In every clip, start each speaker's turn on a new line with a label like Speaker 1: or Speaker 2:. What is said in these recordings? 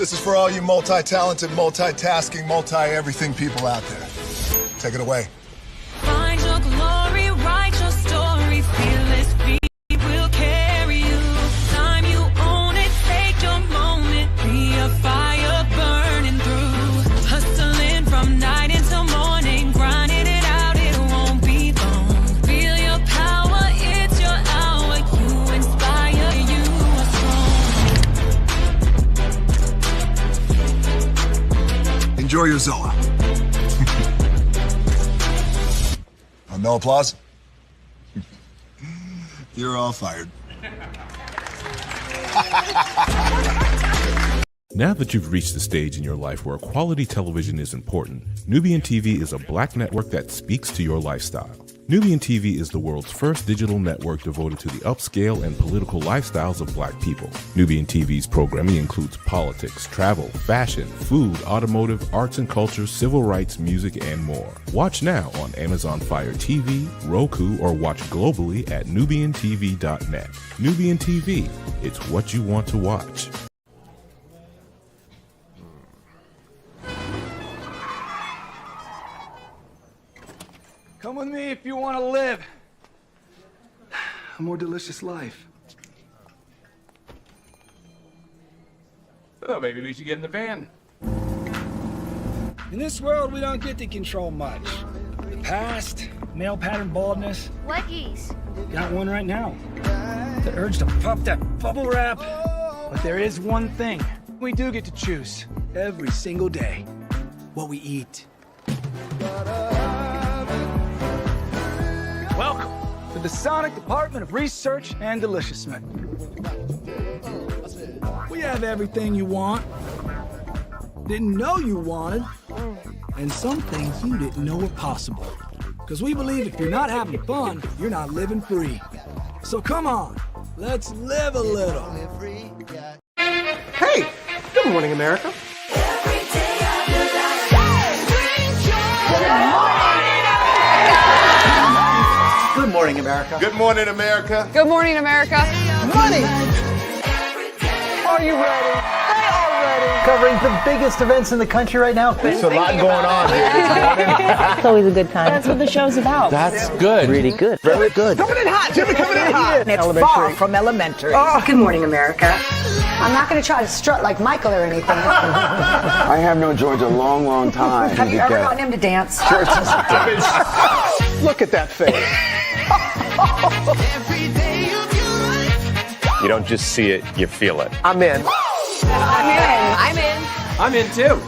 Speaker 1: This is for all you multi-talented, multitasking, multi-everything people out there. Take it away.
Speaker 2: Find your glory, write your story, fearless feet will carry you. Time you own it, take your moment, be a fire burning through. Hustling from night until morning, grinding it out, it won't be long. Feel your power, it's your hour, you inspire, you are strong.
Speaker 1: Enjoy your Zoa. No applause? You're all fired.
Speaker 3: Now that you've reached the stage in your life where quality television is important, Nubian TV is a black network that speaks to your lifestyle. Nubian TV is the world's first digital network devoted to the upscale and political lifestyles of black people. Nubian TV's programming includes politics, travel, fashion, food, automotive, arts and culture, civil rights, music, and more. Watch now on Amazon Fire TV, Roku, or watch globally at nubiantv.net. Nubian TV, it's what you want to watch.
Speaker 4: Come with me if you want to live a more delicious life.
Speaker 5: Oh, maybe we should get in the van.
Speaker 4: In this world, we don't get to control much. The past, male pattern baldness.
Speaker 6: Leggies.
Speaker 4: Got one right now. The urge to puff that bubble wrap. But there is one thing we do get to choose every single day: what we eat. Welcome to the Sonic Department of Research and Deliciousment. We have everything you want, didn't know you wanted, and some things you didn't know were possible. Because we believe if you're not having fun, you're not living free. So come on, let's live a little.
Speaker 7: Hey, good morning, America. Good morning, America.
Speaker 1: Good morning, America.
Speaker 8: Good morning, America.
Speaker 7: Money! Are you ready? They are ready. Covering the biggest events in the country right now.
Speaker 1: There's a lot going on here.
Speaker 9: It's always a good time. That's what the show's about.
Speaker 5: That's good.
Speaker 7: Really good. Very good. Coming in hot, Jimmy, coming in hot.
Speaker 9: It's far from elementary.
Speaker 7: Oh.
Speaker 9: Good morning, America. I'm not going to try to strut like Michael or anything.
Speaker 10: I haven't known George a long, long time.
Speaker 9: Have you ever gotten him to dance?
Speaker 7: Look at that face.
Speaker 10: You don't just see it, you feel it.
Speaker 7: I'm in.
Speaker 8: I'm in. I'm in.
Speaker 5: I'm in too.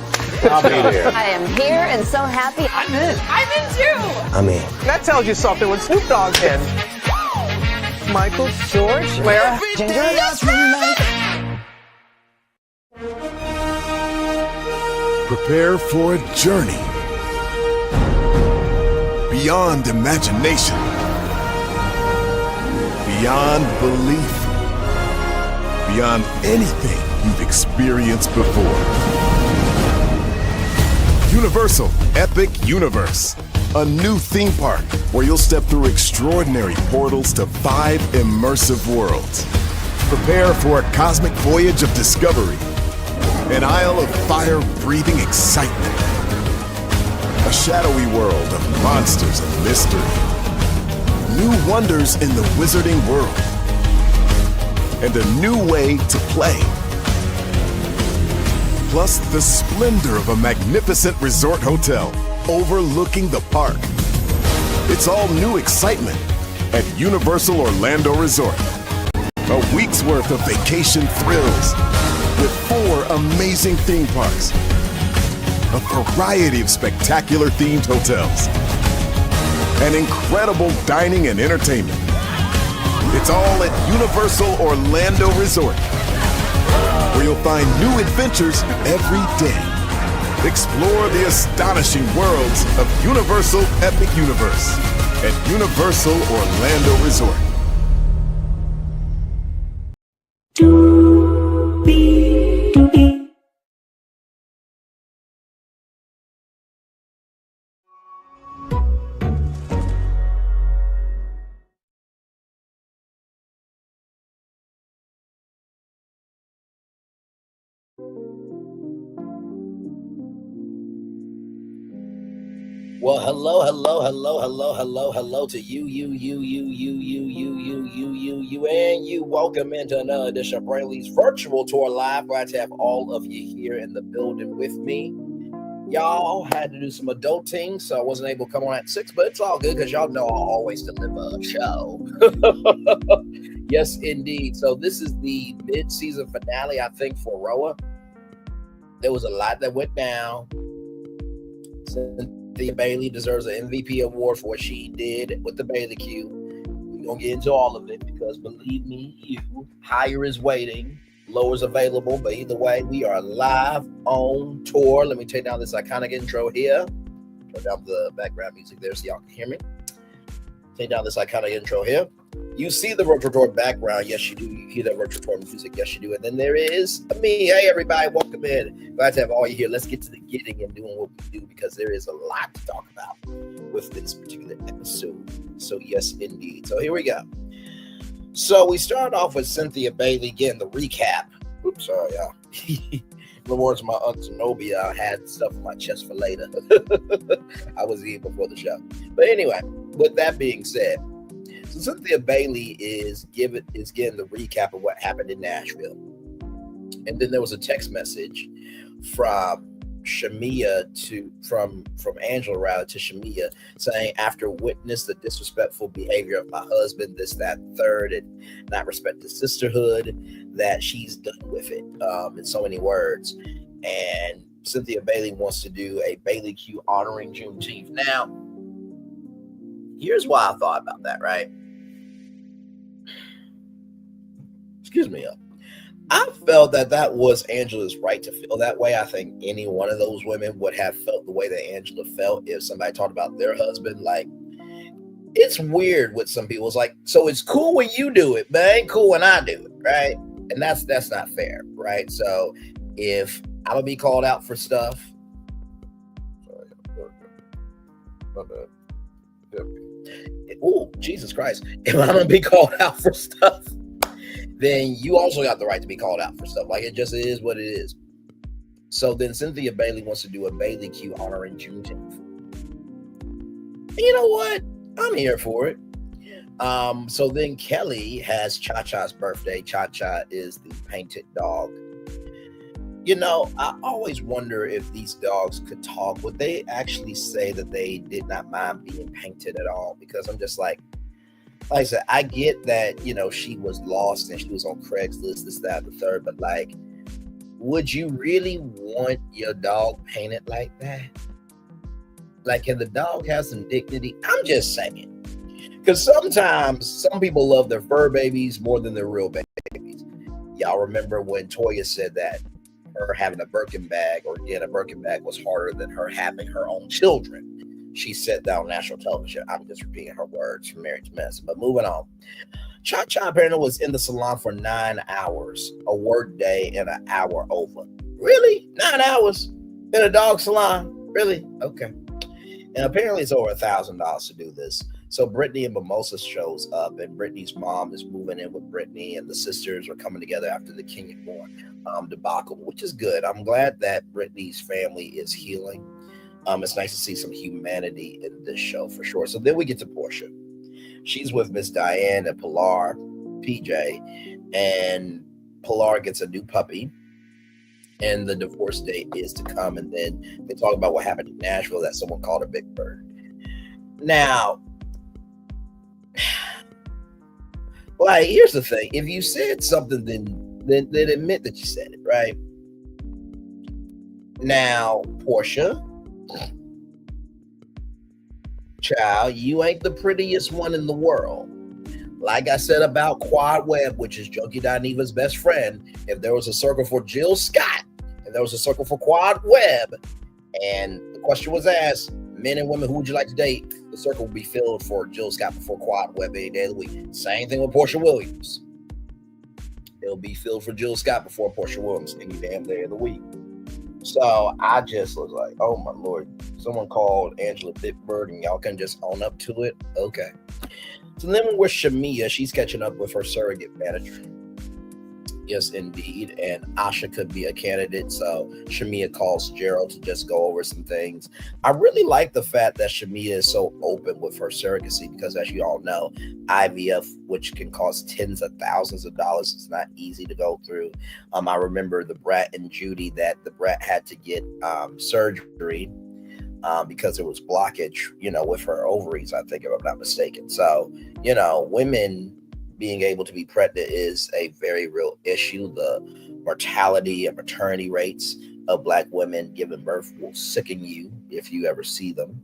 Speaker 10: I'll be there.
Speaker 6: I am here and so happy.
Speaker 5: I'm in.
Speaker 8: I'm in too.
Speaker 7: I'm in. That tells you something when Snoop Dogg's in. Michael, George, Lara, Ginger.
Speaker 1: Prepare for a journey beyond imagination, beyond belief, beyond anything you've experienced before. Universal Epic Universe, a new theme park where you'll step through extraordinary portals to 5 immersive worlds. Prepare for a cosmic voyage of discovery, an isle of fire-breathing excitement, a shadowy world of monsters and mystery, new wonders in the wizarding world, and a new way to play. Plus the splendor of a magnificent resort hotel overlooking the park. It's all new excitement at Universal Orlando Resort. A week's worth of vacation thrills with 4 amazing theme parks, a variety of spectacular themed hotels, and incredible dining and entertainment. It's all at Universal Orlando Resort, where you'll find new adventures every day. Explore the astonishing worlds of Universal Epic Universe at Universal Orlando Resort.
Speaker 11: Well, hello to you, and you. Welcome into another edition of Brainley's Virtual Tour Live. Glad to have all of you here in the building with me. Y'all had to do some adulting, so I wasn't able to come on at 6, but it's all good because y'all know I always deliver a show. Yes, indeed. So this is the mid-season finale, I think, for Roa. There was a lot that went down. Cynthia Bailey deserves an MVP award for what she did with the Bailey Q. We're going to get into all of it because, believe me, higher is waiting, lower is available. But either way, we are live on tour. Let me take down this iconic intro here. Turn down the background music there so y'all can hear me. Take down this iconic intro here. You see the virtual tour background. Yes, you do. You hear that virtual tour music. Yes, you do. And then there is me. Hey, everybody. Welcome in. Glad to have all you here. Let's get to the getting and doing what we do because there is a lot to talk about with this particular episode. So, yes, indeed. So, here we go. So, we start off with Cynthia Bailey getting the recap. Oops, sorry, y'all. In the words of my Aunt Zenobia, I had stuff on my chest for later. I was eating before the show. But anyway, with that being said, so Cynthia Bailey is getting the recap of what happened in Nashville. And then there was a text message from Angela rather to Shamia saying, after witness the disrespectful behavior of my husband, this, that, third, and not respect the sisterhood, that she's done with it, in so many words. And Cynthia Bailey wants to do a Bailey Q honoring Juneteenth. Now, here's why I thought about that, right? Excuse me. I felt that was Angela's right to feel that way. I think any one of those women would have felt the way that Angela felt if somebody talked about their husband. Like, it's weird with some people. It's like, so it's cool when you do it, but it ain't cool when I do it, right? And that's not fair, right? So if I'm gonna be called out for stuff, oh, Jesus Christ. If I'm gonna be called out for stuff, then you also got the right to be called out for stuff. Like, it just is what it is. So then Cynthia Bailey wants to do a Bailey Q honoring Juneteenth. And you know what? I'm here for it. So then Kelly has Cha-Cha's birthday. Cha-Cha is the painted dog. You know, I always wonder if these dogs could talk. Would they actually say that they did not mind being painted at all? Because I'm just like I said, I get that, you know, she was lost and she was on Craigslist, this, that, the third, but like, would you really want your dog painted like that? Like, can the dog have some dignity? I'm just saying. Because sometimes some people love their fur babies more than their real babies. Y'all remember when Toya said that her having a Birkin bag or getting a Birkin bag was harder than her having her own children. She said that on national television. I'm just repeating her words from Married to Medicine. But moving on. Cha-Cha apparently was in the salon for 9 hours, a work day and an hour over. Really? 9 hours in a dog salon? Really? Okay. And apparently it's over $1,000 to do this. So Brittany and Mimosa shows up, and Brittany's mom is moving in with Brittany, and the sisters are coming together after the Kenyan Born debacle, which is good. I'm glad that Brittany's family is healing. It's nice to see some humanity in this show for sure. So then we get to Portia. She's with Miss Diane and Pilar, PJ, and Pilar gets a new puppy, and the divorce date is to come. And then they talk about what happened in Nashville, that someone called her Big Bird. Now, like, here's the thing. If you said something, then admit that you said it, right? Now, Portia, child, you ain't the prettiest one in the world. Like I said about Quad Webb, which is Junkie Dineva's best friend, if there was a circle for Jill Scott, and there was a circle for Quad Webb, and the question was asked, men and women, who would you like to date? The circle would be filled for Jill Scott before Quad Webb any day of the week. Same thing with Portia Williams. It'll be filled for Jill Scott before Portia Williams any damn day of the week. So I just was like, oh my Lord, someone called Angela Big Bird and y'all can just own up to it? Okay. So then with Shamia, she's catching up with her surrogate manager. Yes, indeed. And Asha could be a candidate. So Shamia calls Gerald to just go over some things. I really like the fact that Shamia is so open with her surrogacy because, as you all know, IVF, which can cost tens of thousands of dollars, is not easy to go through. I remember the Brat and Judy that the Brat had to get surgery because there was blockage, with her ovaries, I think, if I'm not mistaken. So, women being able to be pregnant is a very real issue. The mortality and maternity rates of Black women giving birth will sicken you if you ever see them.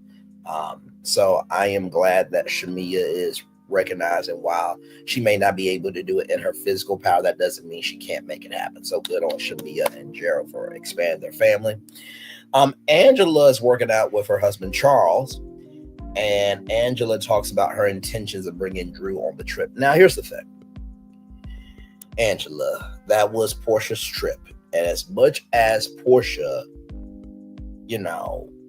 Speaker 11: So I am glad that Shamia is recognizing while she may not be able to do it in her physical power, that doesn't mean she can't make it happen. So good on Shamia and Gerald for expanding their family. Angela is working out with her husband, Charles. And Angela talks about her intentions of bringing Drew on the trip. Now, here's the thing. Angela, that was Portia's trip. And as much as Portia,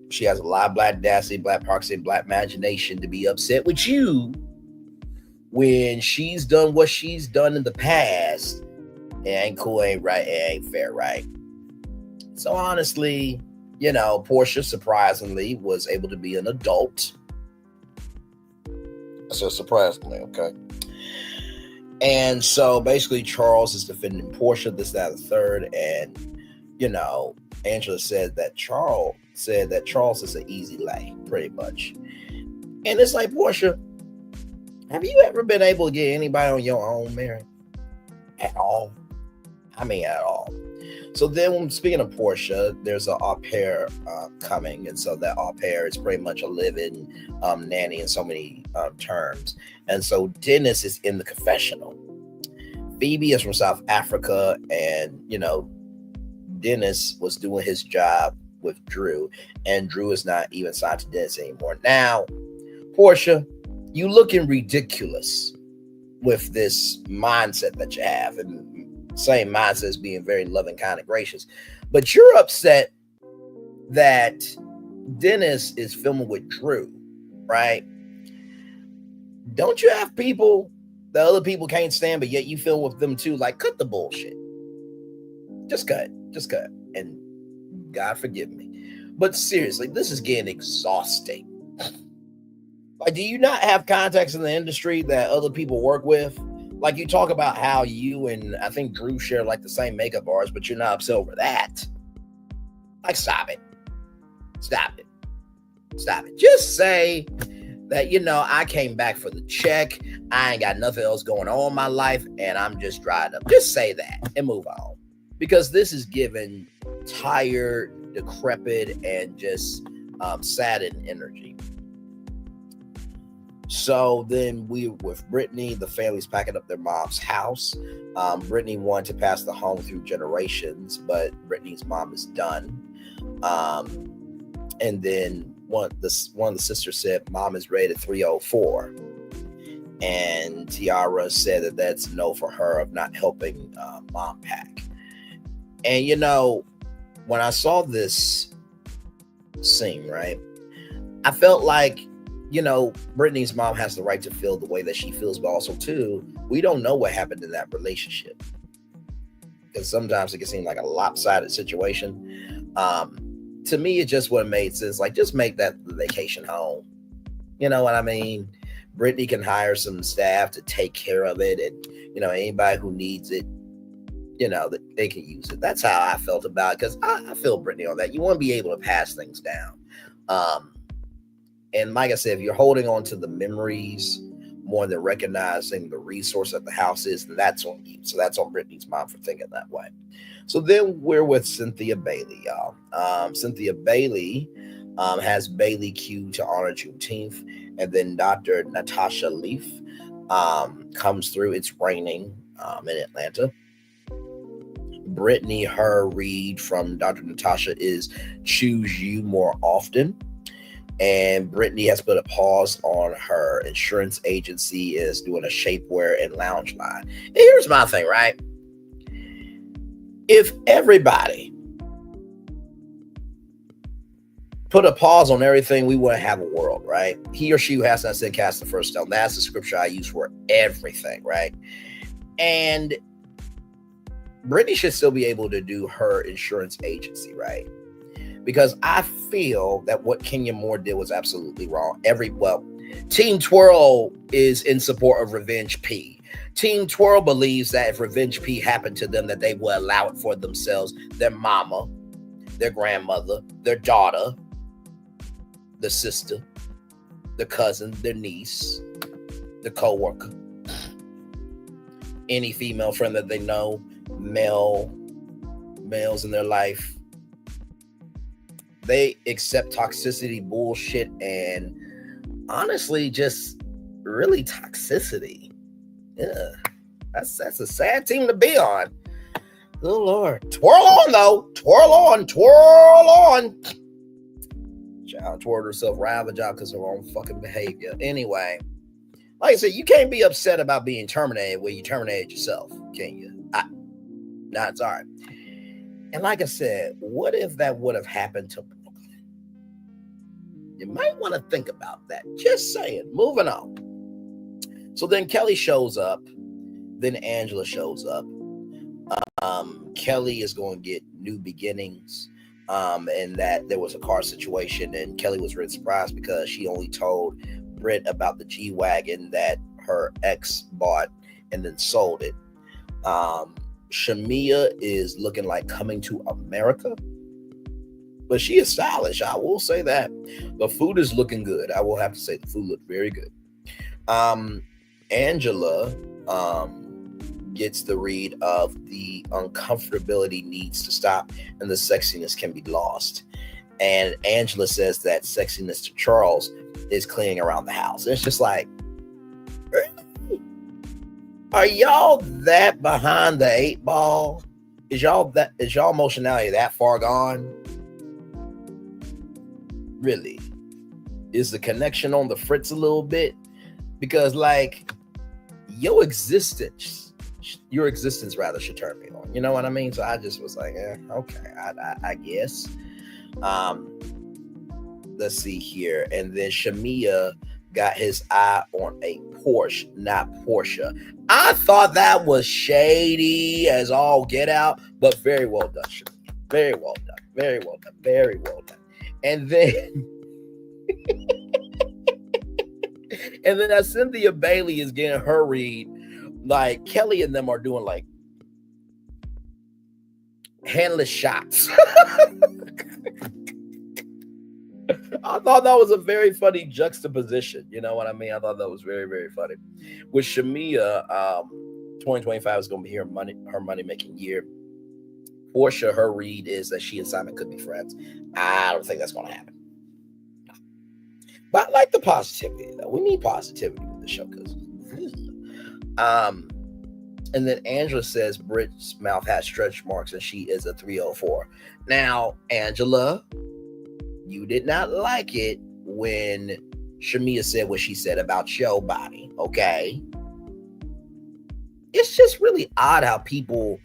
Speaker 11: she has a lot of Black audacity, Black proxy, Black imagination to be upset with you when she's done what she's done in the past. It ain't cool, ain't right, it ain't fair, right? So honestly, Portia surprisingly was able to be an adult. So surprisingly, okay. And so basically Charles is defending Portia, this, that, and the third. And, Angela said that Charles is an easy lay, pretty much. And it's like, Portia, have you ever been able to get anybody on your own, Mary? At all? I mean, at all. So then, speaking of Portia, there's an au pair coming, and so that au pair is pretty much a live-in nanny in so many terms. And so Dennis is in the confessional. Phoebe is from South Africa, and Dennis was doing his job with Drew, and Drew is not even signed to Dennis anymore. Now, Portia, you looking ridiculous with this mindset that you have, and same mindset as being very loving, kind, and gracious. But you're upset that Dennis is filming with Drew, right? Don't you have people that other people can't stand, but yet you film with them too? Like, cut the bullshit. Just cut. And God forgive me. But seriously, this is getting exhausting. Like, do you not have contacts in the industry that other people work with? Like, you talk about how you and I think Drew share like the same makeup bars, but you're not upset over that. Like, stop it. Just say that, I came back for the check. I ain't got nothing else going on in my life, and I'm just dried up. Just say that and move on. Because this is given tired, decrepit, and just saddened energy. So then with Brittany, the family's packing up their mom's house. Brittany wanted to pass the home through generations, but Brittany's mom is done. And then one of the sisters said, Mom is rated 304. And Tiara said that that's no for her of not helping mom pack. And when I saw this scene, right, I felt like, Brittany's mom has the right to feel the way that she feels, but also too, we don't know what happened in that relationship. Because sometimes it can seem like a lopsided situation. To me, it just wouldn't made sense. Like, just make that the vacation home. You know what I mean? Brittany can hire some staff to take care of it, and anybody who needs it, they can use it. That's how I felt about it, because I feel Brittany on that. You want to be able to pass things down. And like I said, if you're holding on to the memories more than recognizing the resource that the house is, then that's on you. So that's on Brittany's mom for thinking that way. So then we're with Cynthia Bailey, y'all. Cynthia Bailey has Bailey Q to honor Juneteenth. And then Dr. Natasha Leaf comes through. It's raining in Atlanta. Brittany, her read from Dr. Natasha is Choose You More Often. And Brittany has put a pause on her insurance agency, is doing a shapewear and lounge line. And here's my thing, right? If everybody put a pause on everything, we wouldn't have a world, right? He or she who has not sinned cast the first stone. That's the scripture I use for everything, right? And Brittany should still be able to do her insurance agency, right? Because I feel that what Kenya Moore did was absolutely wrong. Team Twirl is in support of Revenge P. Team Twirl believes that if Revenge P happened to them, that they will allow it for themselves, their mama, their grandmother, their daughter, the sister, the cousin, their niece, the co-worker, any female friend that they know, males in their life. They accept toxicity, bullshit, and honestly, just really toxicity. Yeah, that's a sad team to be on. Oh Lord, twirl on though, twirl on. Child twirled herself right out of the job because of her own fucking behavior. Anyway, like I said, you can't be upset about being terminated when you terminated yourself, can you? No, it's all right. And like I said, what if that would have happened to Brooklyn? You might want to think about that. Just saying. Moving on. So then Kelly shows up. Then Angela shows up. Kelly is going to get new beginnings. And that there was a car situation, and Kelly was really surprised because she only told Brit about the G-Wagon that her ex bought and then sold it. Shamia is looking like Coming to America, but she is stylish. I will say that. The food is looking good. I will have to say the food looked very good. Angela gets the read of the uncomfortability needs to stop and the sexiness can be lost. And Angela says that sexiness to Charles is cleaning around the house. It's just like, are y'all that behind the 8 ball? Is y'all emotionality that far gone? Really? Is the connection on the fritz a little bit? Because like your existence rather should turn me on. You know what I mean? So I just was like, okay, I guess. Let's see here. And then Shamia got his eye on a Porsche, not Portia. I thought that was shady as all get out, but very well done, Shamia. Very well done. Very well done. Very well done. And then and then as Cynthia Bailey is getting her read, like Kelly and them are doing like handless shots. I thought that was a very funny juxtaposition. You know what I mean? I thought that was very, very funny. With Shamia, 2025 is going to be her money making year. Portia, her read is that she and Simon could be friends. I don't think that's going to happen. But I like the positivity, though. We need positivity with the show because. And then Angela says Brit's mouth has stretch marks and she is a 304. Now, Angela, you did not like it when Shamia said what she said about your body, okay? It's just really odd how people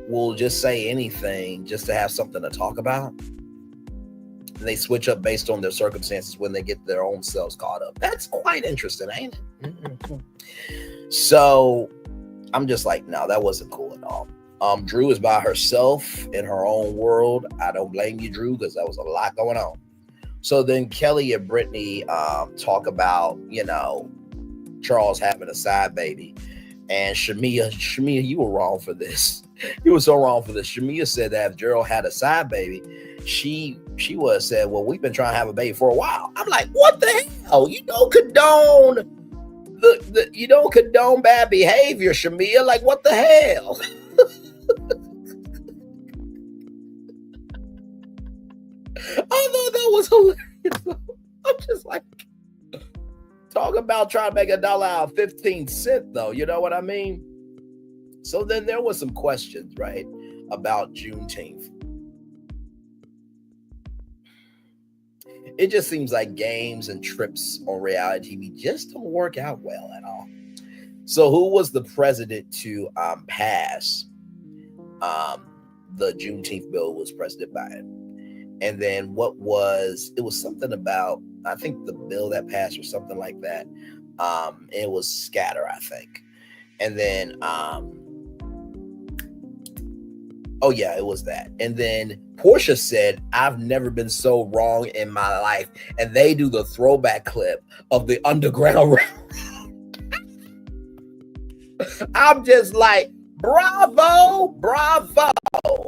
Speaker 11: will just say anything just to have something to talk about. And they switch up based on their circumstances when they get their own selves caught up. That's quite interesting, ain't it? Mm-hmm. So I'm just like, no, that wasn't cool at all. Drew is by herself in her own world. I don't blame you, Drew, because there was a lot going on. So then Kelly and Brittany talk about, Charles having a side baby. And Shamia, you were wrong for this. You were so wrong for this. Shamia said that if Gerald had a side baby, she would have said, well, we've been trying to have a baby for a while. I'm like, what the hell? You don't condone you don't condone bad behavior, Shamia. Like, what the hell? I thought that was hilarious. I'm just like, talk about trying to make $1 out of 15 cents, though. You know what I mean? So then there was some questions, right, about Juneteenth. It just seems like games and trips on reality TV just don't work out well at all. So who was the president to pass the Juneteenth bill? Was President Biden. And then it was something about, I think the bill that passed or something like that. It was scatter, I think. And then Oh yeah, it was that. And then Portia said, I've never been so wrong in my life. And they do the throwback clip of the Underground Railroad. I'm just like, bravo, bravo.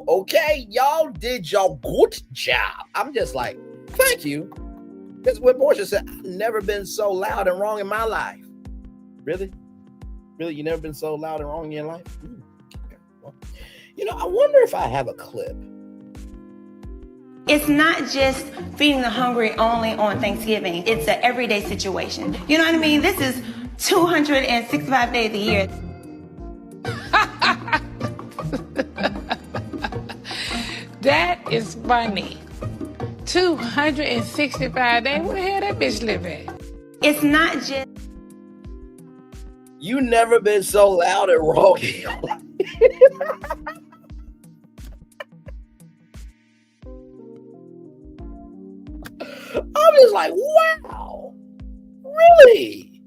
Speaker 11: Okay, y'all did your good job. I'm just like, thank you. Because when Portia said, I've never been so loud and wrong in my life. Really? Really? You never been so loud and wrong in your life? Okay. Well, you know, I wonder if I have a clip.
Speaker 12: It's not just feeding the hungry only on Thanksgiving. It's an everyday situation. You know what I mean? This is 265 days a year.
Speaker 13: That is funny. 265 days? Where the hell that bitch live at?
Speaker 12: It's not just...
Speaker 11: You never been so loud and wrong in your life. I'm just like, wow. Really?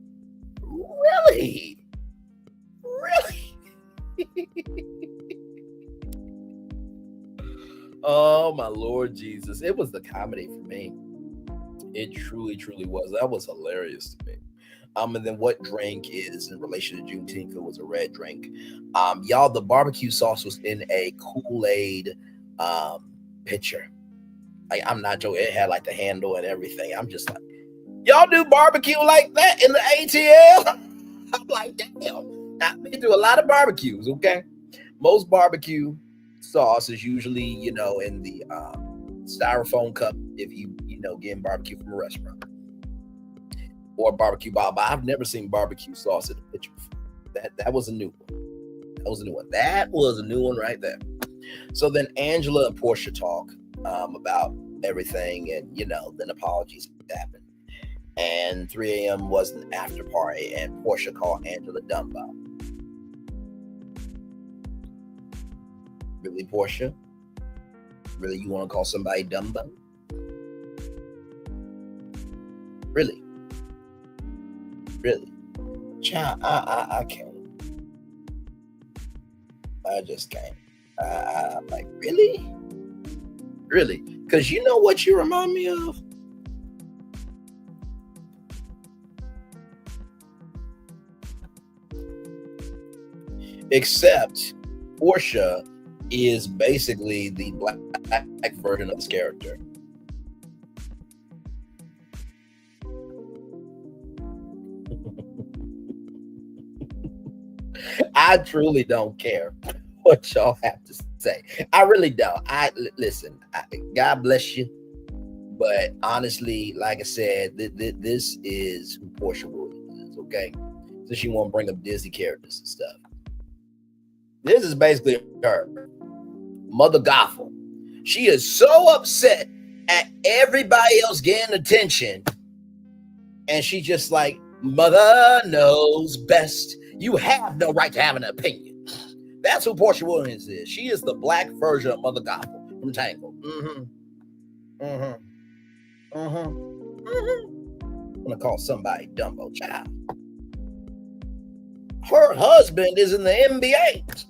Speaker 11: Really? Really? Oh, my Lord Jesus. It was the comedy for me. It truly, truly was. That was hilarious to me. And then what drink is in relation to Juneteenth? It was a red drink. Y'all, the barbecue sauce was in a Kool-Aid pitcher. Like, I'm not joking. It had like the handle and everything. I'm just like, y'all do barbecue like that in the ATL? I'm like, damn. I've been through a lot of barbecues, okay? Most barbecue sauce is usually, you know, in the styrofoam cup if you know, getting barbecue from a restaurant. Or barbecue bottle. But I've never seen barbecue sauce in a pitcher before. That was a new one. That was a new one. That was a new one right there. So then Angela and Portia talk about everything, and you know, then apologies happened. And 3 a.m. was an after party, and Portia called Angela Dumbo. Really, Portia? Really, you want to call somebody Dumbo? Really? Really? Child, I can't. I just can't. I'm like, really? Really? Because you know what you remind me of? Except Portia is basically the black version of this character. I truly don't care what y'all have to say. I really don't. Listen. God bless you, but honestly, like I said, this is who Portia Williams is. Okay, so she won't bring up Disney characters and stuff. This is basically her, Mother Gothel. She is so upset at everybody else getting attention, and she just like, Mother knows best. You have no right to have an opinion. That's who Portia Williams is. She is the black version of Mother Gothel from Tangled. I'm gonna call somebody Dumbo, child. Her husband is in the NBA.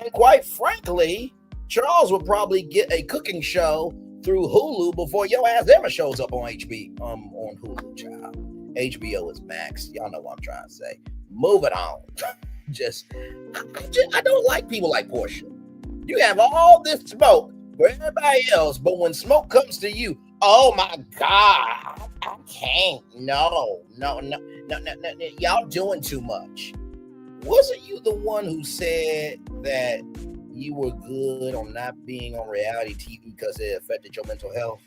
Speaker 11: And quite frankly, Charles would probably get a cooking show through Hulu before your ass ever shows up on on Hulu, child. HBO is max. Y'all know what I'm trying to say. Move it on. I don't like people like Portia. You have all this smoke for everybody else, but when smoke comes to you, oh my God, I can't. No. Y'all doing too much. Wasn't you the one who said that you were good on not being on reality TV because it affected your mental health?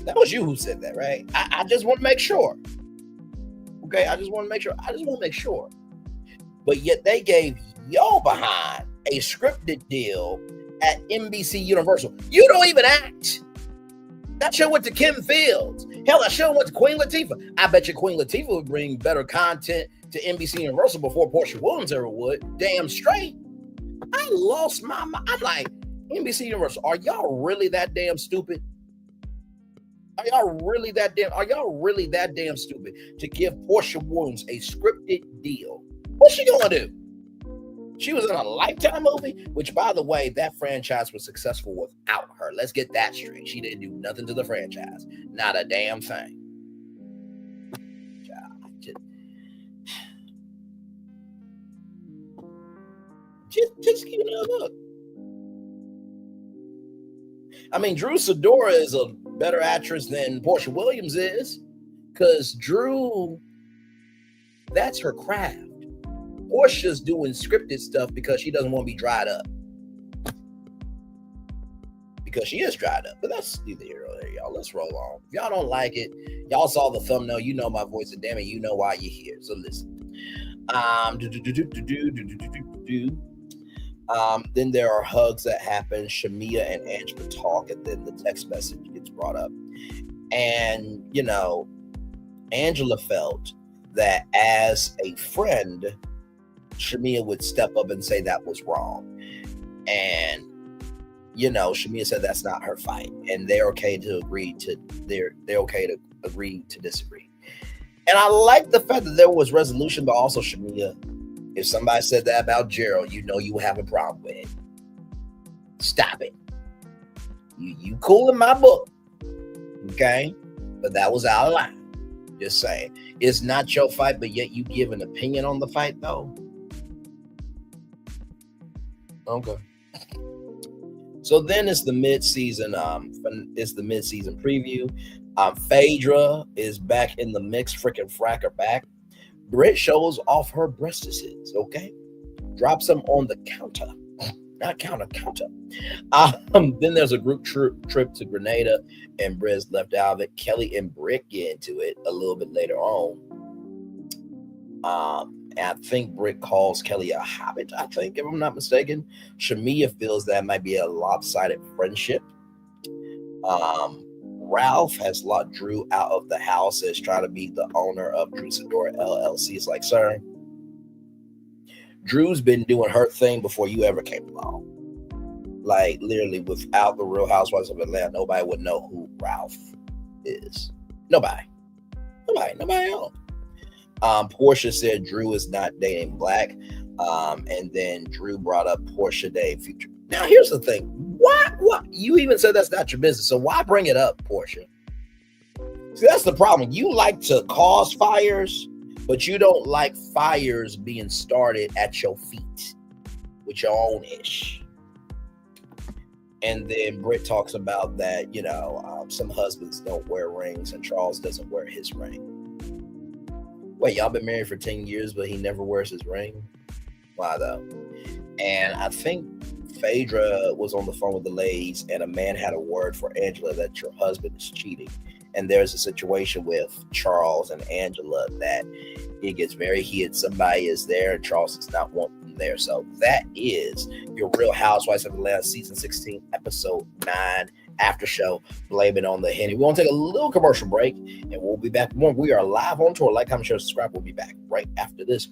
Speaker 11: That was you who said that, right? I just want to make sure. Okay, I just want to make sure. But yet they gave y'all behind a scripted deal at NBC Universal. You don't even act. That show went to Kim Fields. Hell, that show went to Queen Latifah. I bet you Queen Latifah would bring better content to NBC Universal before Portia Williams ever would. Damn straight. I lost my mind. I'm like, NBC Universal, are y'all really that damn stupid? Are y'all really that damn stupid to give Portia Williams a scripted deal? What's she gonna do? She was in a Lifetime movie, which, by the way, that franchise was successful without her. Let's get that straight. She didn't do nothing to the franchise. Not a damn thing. Just keep it up. I mean, Drew Sidora is a better actress than Portia Williams is, because Drew, that's her craft. Portia's doing scripted stuff because she doesn't want to be dried up. Because she is dried up. But that's neither here nor there, y'all. Let's roll on. If y'all don't like it, y'all saw the thumbnail. You know my voice, and damn it, you know why you're here. So listen. Then there are hugs that happen. Shamia and Angela talk, and then the text message gets brought up. And, you know, Angela felt that as a friend, Shamia would step up and say that was wrong. And, you know, Shamia said that's not her fight. And they're okay to agree to they're okay to agree to disagree. And I like the fact that there was resolution, but also Shamia, if somebody said that about Gerald, you know you have a problem with it. Stop it. You cool in my book. Okay? But that was out of line. Just saying. It's not your fight, but yet you give an opinion on the fight, though. Okay. So then it's the mid-season. It's the mid-season preview. Phaedra is back in the mix. Freaking fracker back. Brit shows off her breastises. Okay, drops them on the counter, not counter. Then there's a group trip to Grenada, and Brit's left out of it. Kelly and Brit get into it a little bit later on. And I think Brit calls Kelly a hobbit, I think, if I'm not mistaken. Shamia feels that might be a lopsided friendship. Ralph has locked Drew out of the house as trying to be the owner of Drew Sidora LLC. It's like, sir, Drew's been doing her thing before you ever came along. Like, literally, without the Real Housewives of Atlanta, nobody would know who Ralph is. Nobody else. Portia said Drew is not dating Black. And then Drew brought up Portia dating Future. Now, here's the thing. What? You even said that's not your business. So why bring it up, Portia? See, that's the problem. You like to cause fires, but you don't like fires being started at your feet with your own ish. And then Brit talks about that, you know, some husbands don't wear rings and Charles doesn't wear his ring. Wait, y'all been married for 10 years, but he never wears his ring? Why though? And I think Phaedra was on the phone with the ladies, and a man had a word for Angela that your husband is cheating. And there's a situation with Charles and Angela that it gets very heated. Somebody is there, and Charles does not want them there. So that is your Real Housewives of Atlanta season 16, episode 9 after show. Blame it on the Henny. We're going to take a little commercial break, and we'll be back more. We are live on tour. Like, comment, share, subscribe. We'll be back right after this.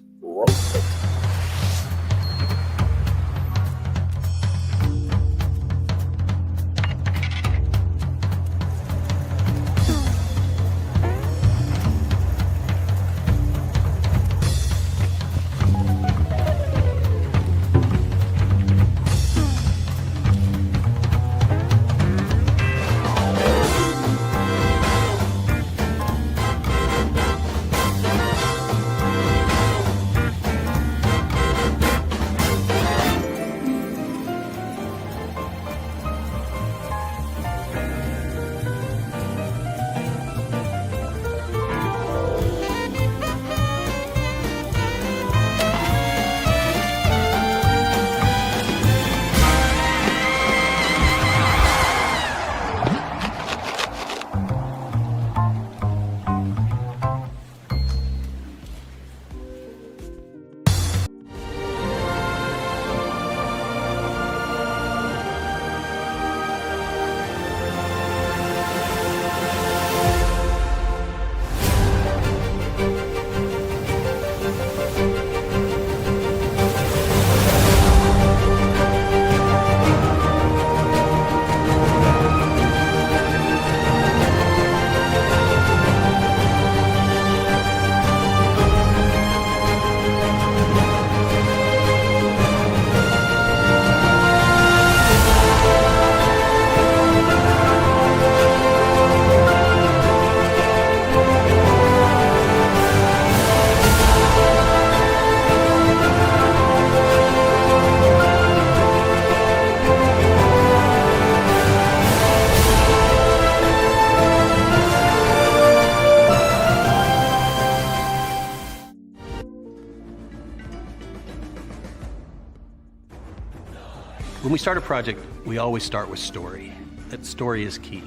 Speaker 14: we start a project, we always start with story. That story is key.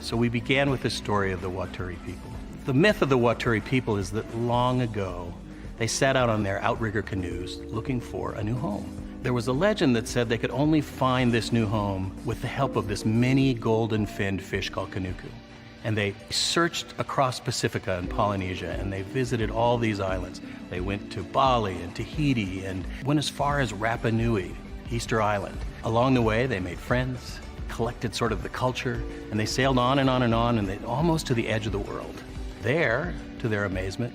Speaker 14: So we began with the story of the Waturi people. The myth of the Waturi people is that long ago, they set out on their outrigger canoes looking for a new home. There was a legend that said they could only find this new home with the help of this mini golden-finned fish called kanuku. And they searched across Pacifica and Polynesia, and they visited all these islands. They went to Bali and Tahiti and went as far as Rapa Nui, Easter Island. Along the way, they made friends, collected sort of the culture, and they sailed on and on and on, and they almost to the edge of the world. There, to their amazement,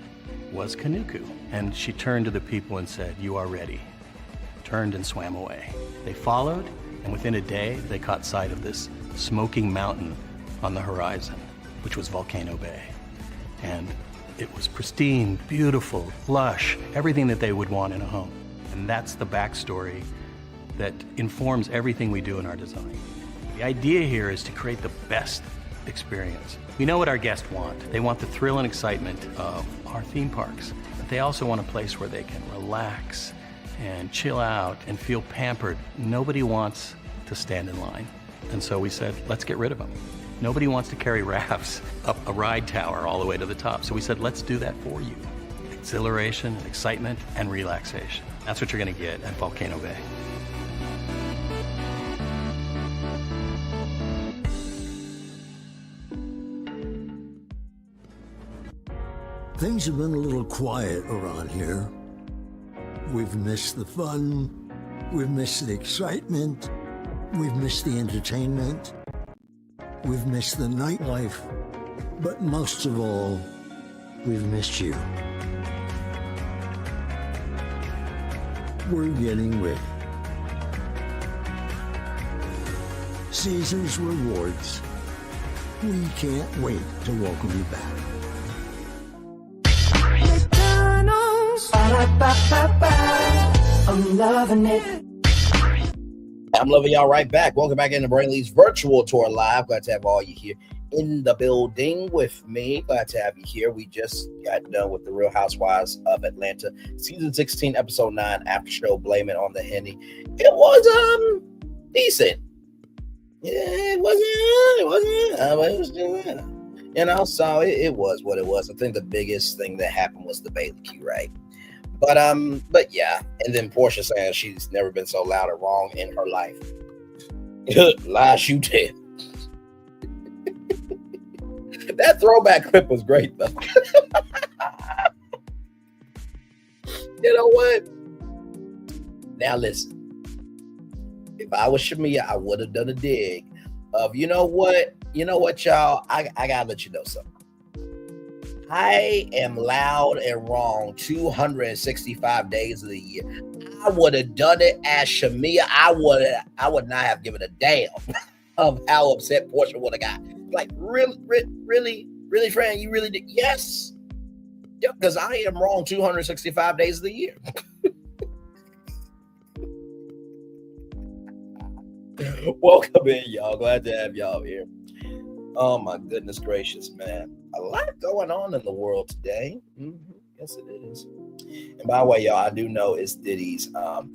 Speaker 14: was Kanuku. And she turned to the people and said, "You are ready." Turned and swam away. They followed, and within a day, they caught sight of this smoking mountain on the horizon, which was Volcano Bay. And it was pristine, beautiful, lush, everything that they would want in a home. And that's the backstory that informs everything we do in our design. The idea here is to create the best experience. We know what our guests want. They want the thrill and excitement of our theme parks, but they also want a place where they can relax and chill out and feel pampered. Nobody wants to stand in line. And so we said, let's get rid of them. Nobody wants to carry rafts up a ride tower all the way to the top. So we said, let's do that for you. Exhilaration, excitement, and relaxation. That's what you're gonna get at Volcano Bay.
Speaker 15: Things have been a little quiet around here. We've missed the fun, we've missed the excitement, we've missed the entertainment, we've missed the nightlife, but most of all, we've missed you. We're getting ready. Caesar's Rewards. We can't wait to welcome you back.
Speaker 11: I'm loving it. I'm loving y'all right back. Welcome back into Brainley's virtual tour live. Glad to have all you here in the building with me. Glad to have you here. We just got done with the Real Housewives of Atlanta, season 16, episode 9, after show. Blame It on the Henny. It was decent. Yeah, it wasn't. You know, so it was what it was. I think the biggest thing that happened was the Bailey Q, right? But yeah, and then Portia saying she's never been so loud or wrong in her life. Lies you tell. That throwback clip was great though. You know what? Now listen. If I was Shamia, I would have done a dig of you know what, y'all. I gotta let you know something. I am loud and wrong 265 days of the year. I would have done it as Shamia. I would not have given a damn of how upset Portia would have got. Like, really, friend, you really did? Yes. Because I am wrong 265 days of the year. Welcome in, y'all. Glad to have y'all here. Oh my goodness gracious, man. A lot going on in the world today. Yes, it is. And by the way, y'all, I do know it's Diddy's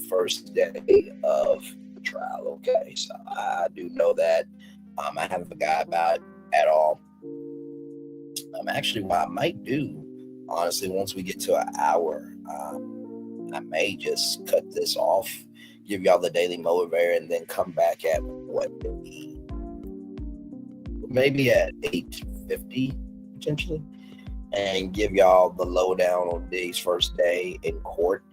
Speaker 11: first day of the trial. Okay, so I do know that. I haven't forgot about it at all. Actually, what I might do, honestly, once we get to an hour, I may just cut this off, give y'all the daily motivator, and then come back at what maybe at 8:50 potentially, and give y'all the lowdown on Diddy's first day in court.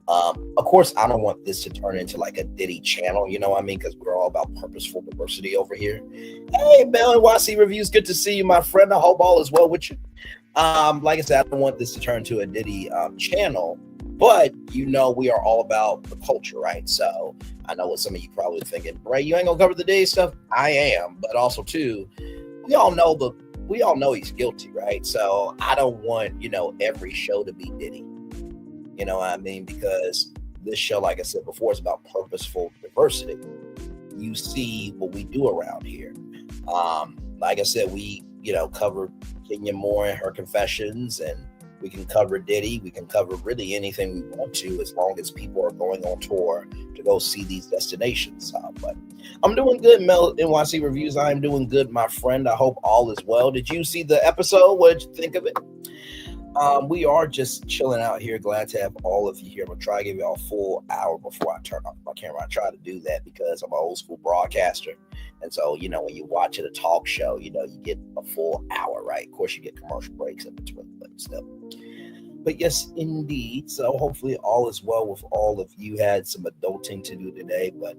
Speaker 11: Of course, I don't want this to turn into like a Diddy channel, you know what I mean? Because we're all about purposeful diversity over here. Hey, Bell NYC Reviews, good to see you, my friend. I hope all is well with you. Like I said, I don't want this to turn to a Diddy channel, but you know we are all about the culture, right? So I know what some of you probably thinking, Bray, you ain't gonna cover the Diddy stuff. I am, but also too, we all know he's guilty, right? So I don't want, every show to be Diddy. You know what I mean? Because this show, like I said before, is about purposeful diversity. You see what we do around here. Like I said, we, covered Kenya Moore and her confessions, and We can cover Diddy. We can cover really anything we want to, as long as people are going on tour to go see these destinations. But I'm doing good, Mel NYC Reviews. I am doing good, my friend. I hope all is well. Did you see the episode? What did you think of it? We are just chilling out here. Glad to have all of you here. I'm going to try to give you all a full hour before I turn off my camera. I try to do that because I'm an old school broadcaster. And so, you know, when you watch a talk show, you know, you get a full hour, right? Of course, you get commercial breaks in between, but still. But yes, indeed. So hopefully all is well with all of you. Had some adulting to do today, but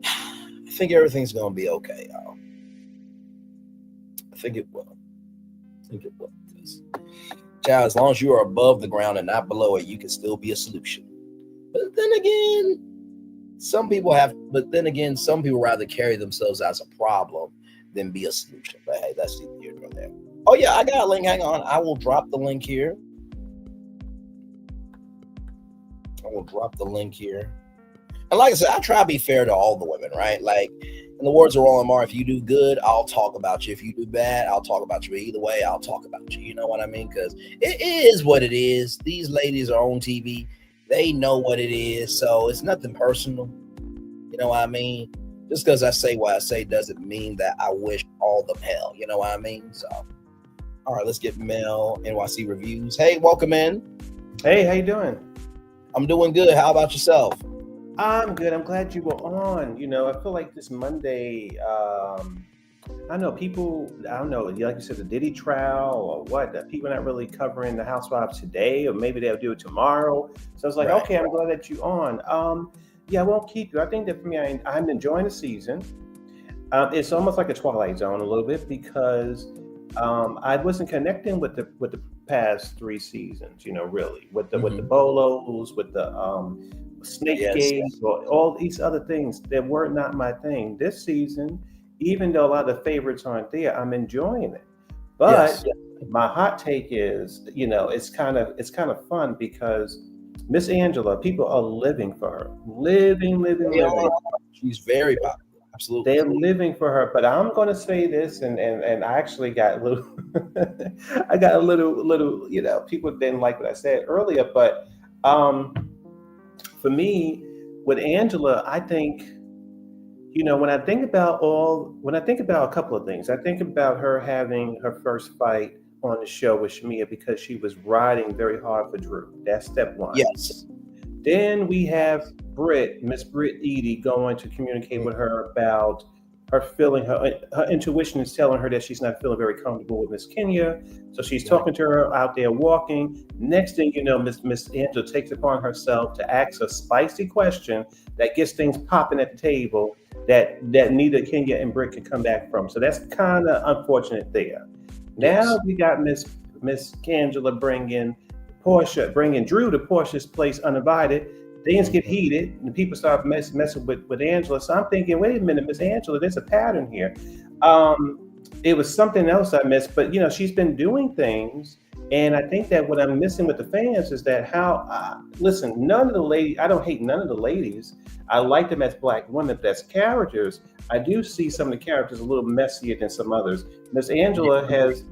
Speaker 11: I think everything's going to be okay, y'all. I think it will. Child, as long as you are above the ground and not below it, you can still be a solution. But then again, some people rather carry themselves as a problem than be a solution. But hey, that's neither here nor there. Oh yeah, I got a link. Hang on. I will drop the link here. And like I said, I try to be fair to all the women, right? Like, in the words of Roland Marr, if you do good, I'll talk about you. If you do bad, I'll talk about you. But either way, I'll talk about you. You know what I mean? Because it is what it is. These ladies are on TV. They know what it is. So it's nothing personal. You know what I mean? Just because I say what I say doesn't mean that I wish all them hell. You know what I mean? So, all right, let's get Mel NYC Reviews. Hey, welcome in.
Speaker 16: Hey, how you doing?
Speaker 11: I'm doing good. How about yourself?
Speaker 16: I'm good. I'm glad you were on. You know, I feel like this Monday, I don't know, people, I don't know, like you said, the Diddy trial or what, that people are not really covering the Housewives today, or maybe they'll do it tomorrow. So I was like,
Speaker 11: Right.
Speaker 16: okay, I'm glad that you're on. Yeah, I won't keep you. I think that for me, I'm enjoying the season. It's almost like a Twilight Zone a little bit because I wasn't connecting with the past 3 seasons, you know, really, with the Bolos, with the Snake Games, or all these other things that were not my thing. This season, even though a lot of the favorites aren't there, I'm enjoying it. But my hot take is, you know, it's kind of fun because Miss Angela, people are living for her, living.
Speaker 11: She's very popular. Absolutely.
Speaker 16: They're living for her. But I'm going to say this, and I actually got a little, I got a little, you know, people didn't like what I said earlier, but for me, with Angela, I think, you know, when I think about a couple of things, I think about her having her first fight on the show with Shamia because she was riding very hard for Drew. That's step one.
Speaker 11: Yes.
Speaker 16: Then we have Miss Brit Edie, going to communicate with her about her feeling, her intuition is telling her that she's not feeling very comfortable with Miss Kenya. So she's talking to her out there walking. Next thing you know, Miss Angela takes it upon herself to ask a spicy question that gets things popping at the table that neither Kenya and Brit can come back from. So that's kind of unfortunate there. Now we got Miss Angela bringing Drew to Portia's place uninvited. Things get heated and people start messing with Angela. So I'm thinking, wait a minute, Miss Angela, there's a pattern here. It was something else I missed, but you know, she's been doing things. And I think that what I'm missing with the fans is that listen, none of the ladies, I don't hate none of the ladies. I like them as Black women, but as characters, I do see some of the characters a little messier than some others. Miss Angela has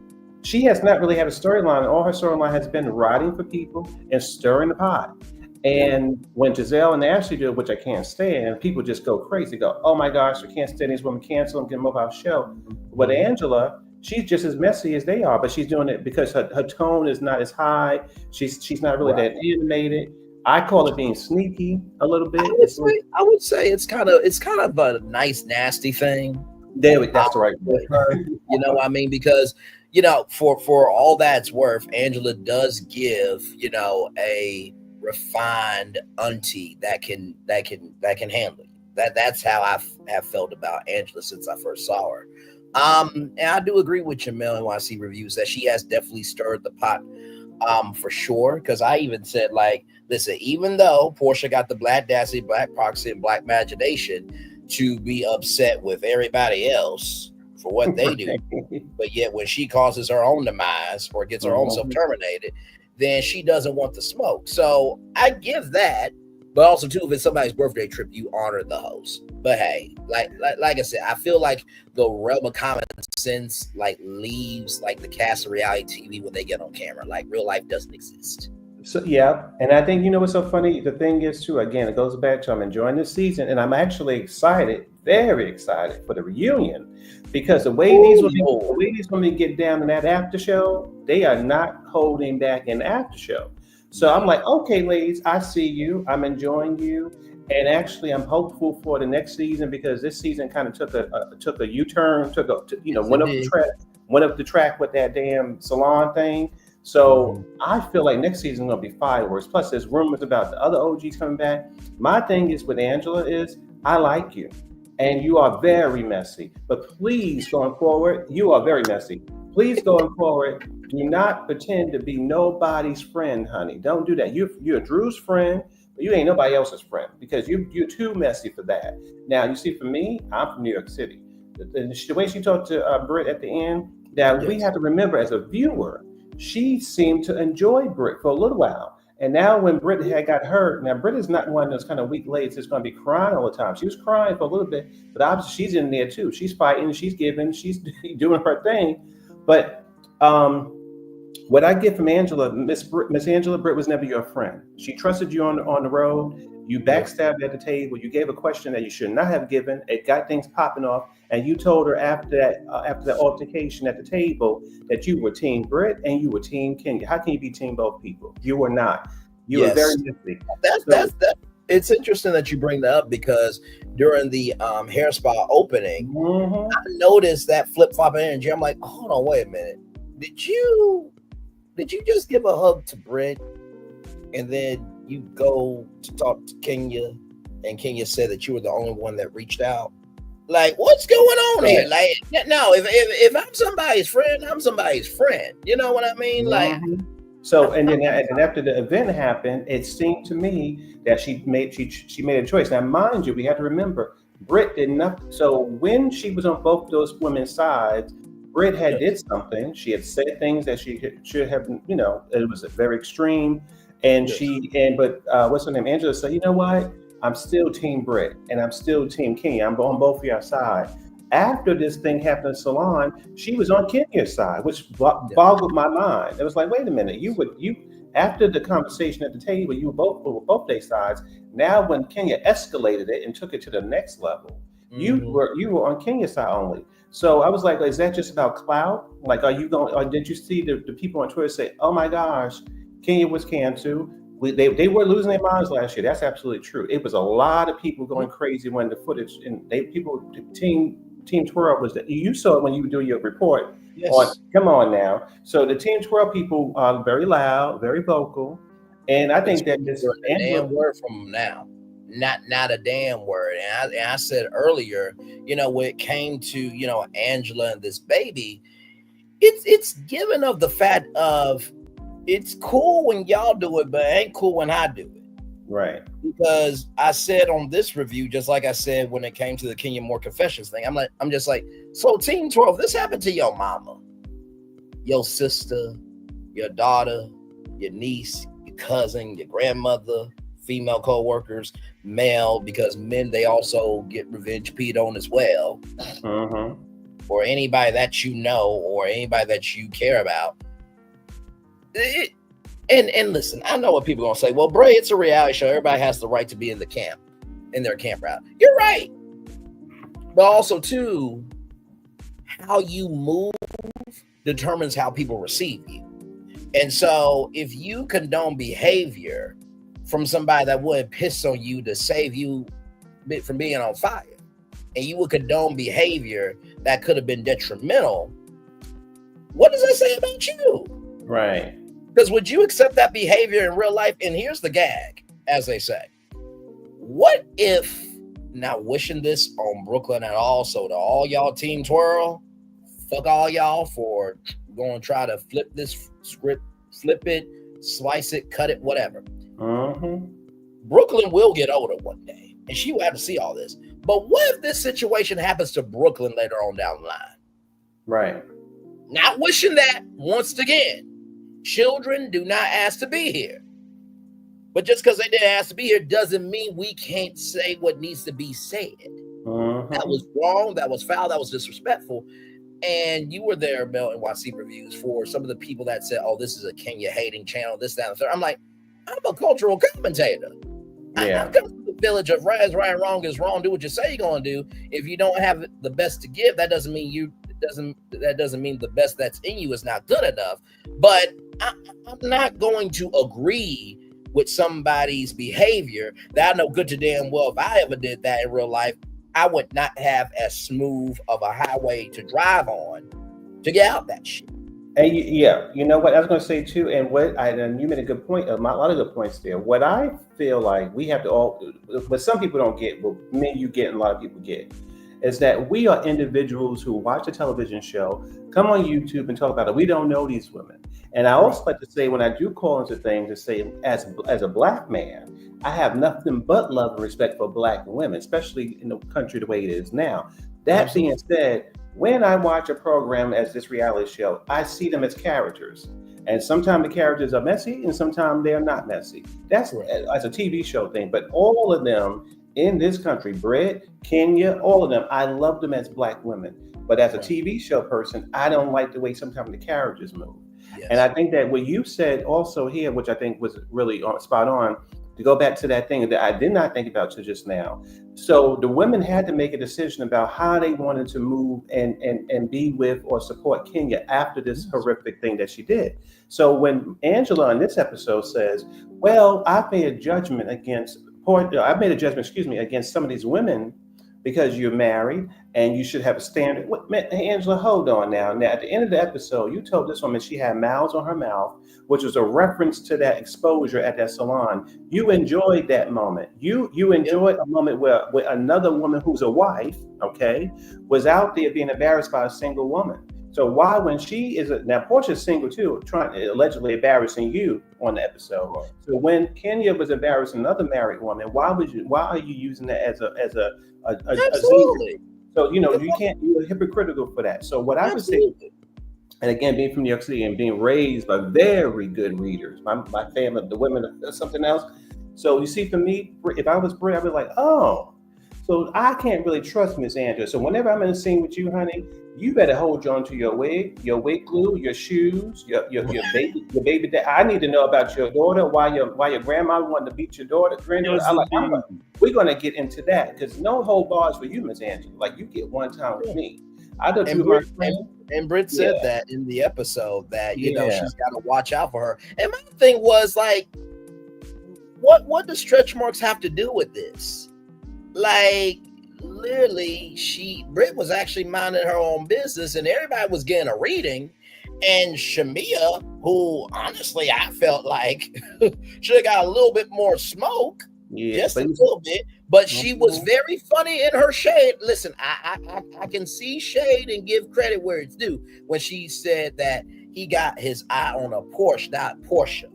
Speaker 16: not really had a storyline. All her storyline has been riding for people and stirring the pot. And when Giselle and Ashley do it, which I can't stand, people just go crazy, go, oh my gosh, we can't stand these women, cancel them, get them off our show. But Angela, she's just as messy as they are, but she's doing it because her tone is not as high. She's not really that animated. I call it being sneaky a little bit.
Speaker 11: I would say it's kind of a nice, nasty thing.
Speaker 16: That's the right word.
Speaker 11: You know what I mean? Because, you know, for all that's worth, Angela does give, you know, a refined auntie that can handle you. That's how I have felt about Angela since I first saw her. And I do agree with your Mel NYC Reviews that she has definitely stirred the pot, for sure. Because I even said, like, listen, even though Portia got the Black Dassy, Black Proxy, and Black Imagination to be upset with everybody else for what they do, but yet when she causes her own demise or gets her own self terminated, then she doesn't want the smoke. So I give that, but also too, if it's somebody's birthday trip, you honor the host. But hey, like I said, I feel like the realm of common sense like leaves like the cast of reality TV when they get on camera. Like real life doesn't exist.
Speaker 16: So yeah, and I think you know what's so funny. The thing is too. Again, it goes back to I'm enjoying this season, and I'm actually excited, very excited for the reunion, because the way these women get down in that after show, they are not holding back in the after show. So I'm like, okay, ladies, I see you. I'm enjoying you, and actually, I'm hopeful for the next season because this season kind of took a U-turn, went up the track with that damn salon thing. So I feel like next season is going to be fireworks. Plus, there's rumors about the other OGs coming back. My thing is with Angela is I like you, and you are very messy. But please, going forward, you are very messy. Please, going forward, do not pretend to be nobody's friend, honey. Don't do that. You're Drew's friend, but you ain't nobody else's friend because you're too messy for that. Now, you see, for me, I'm from New York City. The way she talked to Brit at the end, that we have to remember as a viewer, she seemed to enjoy Brit for a little while. And now when Brit had got hurt, now Brit is not one of those kind of weak ladies that's going to be crying all the time. She was crying for a little bit, but obviously she's in there too. She's fighting, she's giving, she's doing her thing. But what I get from Angela, Miss Angela, Brit was never your friend. She trusted you on the road. You backstabbed at the table. You gave a question that you should not have given. It got things popping off. And you told her after that altercation at the table that you were Team Brit and you were Team Kenya. How can you be Team both people? You were not. You were very messy.
Speaker 11: That's it's interesting that you bring that up because during the hair spa opening, I noticed that flip-flop energy. I'm like, hold on, wait a minute. Did you just give a hug to Brit and then you go to talk to Kenya and Kenya said that you were the only one that reached out? Like, what's going on here? Like, no, if I'm somebody's friend, I'm somebody's friend. You know what I mean? Like,
Speaker 16: so and then after the event happened, it seemed to me that she made a choice. Now, mind you, we have to remember, Brit did nothing. So when she was on both those women's sides, Brit had did something. She had said things that she should have. You know, it was very extreme. And but what's her name? Angela said, you know what? I'm still Team Brit and I'm still Team Kenya. I'm on both of your side. After this thing happened in Salon, she was on Kenya's side, which boggled my mind. It was like, wait a minute, you after the conversation at the table, you were both their sides. Now when Kenya escalated it and took it to the next level, you were on Kenya's side only. So I was like, is that just about clout? Like, are you going, or did you see the people on Twitter say, oh my gosh, Kenya was canned too? They were losing their minds last year. That's absolutely true. It was a lot of people going crazy when the footage and Team 12 was that you saw it when you were doing your report. Yes. Come on now. So the Team 12 people are very loud, very vocal, and I think that this
Speaker 11: a damn word from them now. Not a damn word. And I said earlier, you know, when it came to, you know, Angela and this baby, it's given of the fact of it's cool when y'all do it, but it ain't cool when I do it.
Speaker 16: Right.
Speaker 11: Because I said on this review, just like I said when it came to the Kenya Moore Confessions thing, I'm just like, so Team 12, this happened to your mama, your sister, your daughter, your niece, your cousin, your grandmother, female co-workers, male, because men, they also get revenge peed on as well. Or anybody that you know or anybody that you care about. And listen, I know what people are gonna say. Well, Bray, it's a reality show. Everybody has the right to be in their campground. You're right. But also, too, how you move determines how people receive you. And so if you condone behavior from somebody that would piss on you to save you from being on fire, and you would condone behavior that could have been detrimental, what does that say about you?
Speaker 16: Right.
Speaker 11: Because would you accept that behavior in real life? And here's the gag, as they say. What if, not wishing this on Brooklyn at all, so to all y'all Team Twirl, fuck all y'all for going to try to flip this script, flip it, slice it, cut it, whatever. Brooklyn will get older one day, and she will have to see all this. But what if this situation happens to Brooklyn later on down the line?
Speaker 16: Right.
Speaker 11: Not wishing that once again. Children do not ask to be here. But just because they didn't ask to be here doesn't mean we can't say what needs to be said. That was wrong, that was foul, that was disrespectful. And you were there, Mel, and watched Secret Reviews for some of the people that said, "Oh, this is a Kenya hating channel." This, that, and the third. I'm like, I'm a cultural commentator.
Speaker 16: Yeah.
Speaker 11: I come from the village of right is right, wrong is wrong. Do what you say you're gonna do. If you don't have the best to give, that doesn't mean the best that's in you is not good enough. But I'm not going to agree with somebody's behavior that I know good to damn well if I ever did that in real life, I would not have as smooth of a highway to drive on to get out that shit.
Speaker 16: And you know what I was going to say too, and you made a good point, a lot of good points there. What I feel like we have to all, what some people don't get, but many you get and a lot of people get, is that we are individuals who watch a television show, come on YouTube and talk about it. We don't know these women. And I also like to say, when I do call into things, to say as a Black man, I have nothing but love and respect for Black women, especially in the country the way it is now. That being said, when I watch a program as this reality show, I see them as characters. And sometimes the characters are messy and sometimes they are not messy. That's as a TV show thing. But all of them in this country, Brit, Kenya, all of them, I love them as Black women. But as a TV show person, I don't like the way sometimes the characters move. Yes. And I think that what you said also here, which I think was really spot on, to go back to that thing that I did not think about till just now. So the women had to make a decision about how they wanted to move and be with or support Kenya after this horrific thing that she did. So when Angela in this episode says, well, I made a judgment against some of these women because you're married and you should have a standard. Hey, Angela, hold on now. Now, at the end of the episode, you told this woman she had mouths on her mouth, which was a reference to that exposure at that salon. You enjoyed that moment. You enjoyed a moment where another woman who's a wife, okay, was out there being embarrassed by a single woman. So why, when she is now Portia's single too, allegedly embarrassing you on the episode. Right. So when Kenya was embarrassing another married woman, why are you using that as a
Speaker 11: absolutely?
Speaker 16: So you can't. You're hypocritical for that. So what I would say, and again, being from New York City and being raised by very good readers, my family, the women, something else. So you see, for me, if I was Brit, I'd be like, oh, so I can't really trust Miss Angela. So whenever I'm in a scene with you, honey, you better hold on to your wig glue, your shoes, your baby. I need to know about your daughter. Why your grandma wanted to beat your daughter, granddaughter. We're gonna get into that because no whole bars for you, Miss Angela. Like, you get one time with me. I don't do
Speaker 11: and Brit said that in the episode that she's got to watch out for her. And my thing was like, what does stretch marks have to do with this? Like, literally, Brit was actually minding her own business and everybody was getting a reading. And Shamia, who honestly I felt like should have got a little bit more smoke, just a little bit, but she was very funny in her shade. Listen, I can see shade and give credit where it's due when she said that he got his eye on a Porsche, not Portia.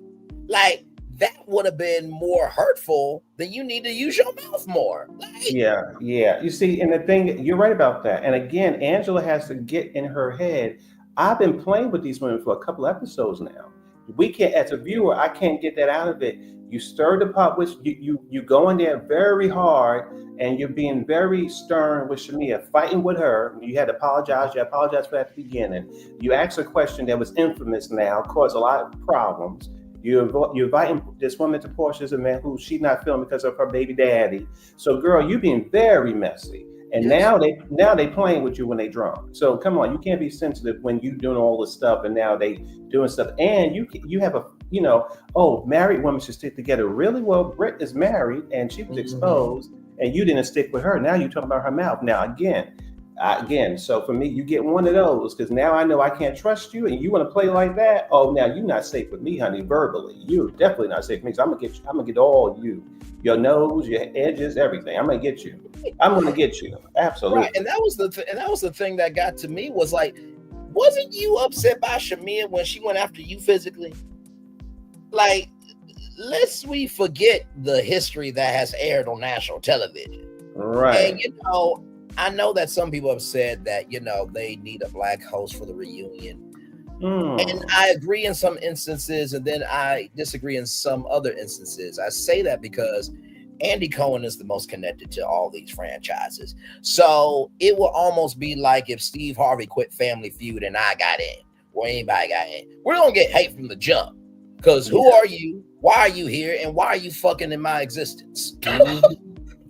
Speaker 11: Like, that would have been more hurtful than you need to use your mouth more. Like,
Speaker 16: yeah. You see, and the thing, you're right about that. And again, Angela has to get in her head. I've been playing with these women for a couple episodes now. We can't, as a viewer, I can't get that out of it. You stir the pot with you go in there very hard, and you're being very stern with Shamia, fighting with her. You had to apologize. You apologized for that at the beginning. You asked a question that was infamous now, caused a lot of problems. You're inviting this woman to Portia's event who she's not feeling because of her baby daddy. So, girl, you being very messy. And now they playing with you when they drunk. So come on, you can't be sensitive when you doing all this stuff and now they doing stuff. And you have married women should stick together. Really? Well, Brit is married and she was exposed and you didn't stick with her. Now you're talking about her mouth. Now again, so for me, you get one of those because now I know I can't trust you and you want to play like that. Oh, now you're not safe with me, honey, verbally. You're definitely not safe with me. So I'm gonna get all you. Your nose, your edges, everything. I'm gonna get you. Absolutely.
Speaker 11: Right. And that was the thing that got to me was like, wasn't you upset by Shamia when she went after you physically? Like, lest we forget the history that has aired on national television.
Speaker 16: Right.
Speaker 11: And I know that some people have said that, they need a Black host for the reunion. And I agree in some instances, and then I disagree in some other instances. I say that because Andy Cohen is the most connected to all these franchises. So it will almost be like if Steve Harvey quit Family Feud and I got in, or anybody got in. We're going to get hate from the jump. Because who are you? Why are you here? And why are you fucking in my existence?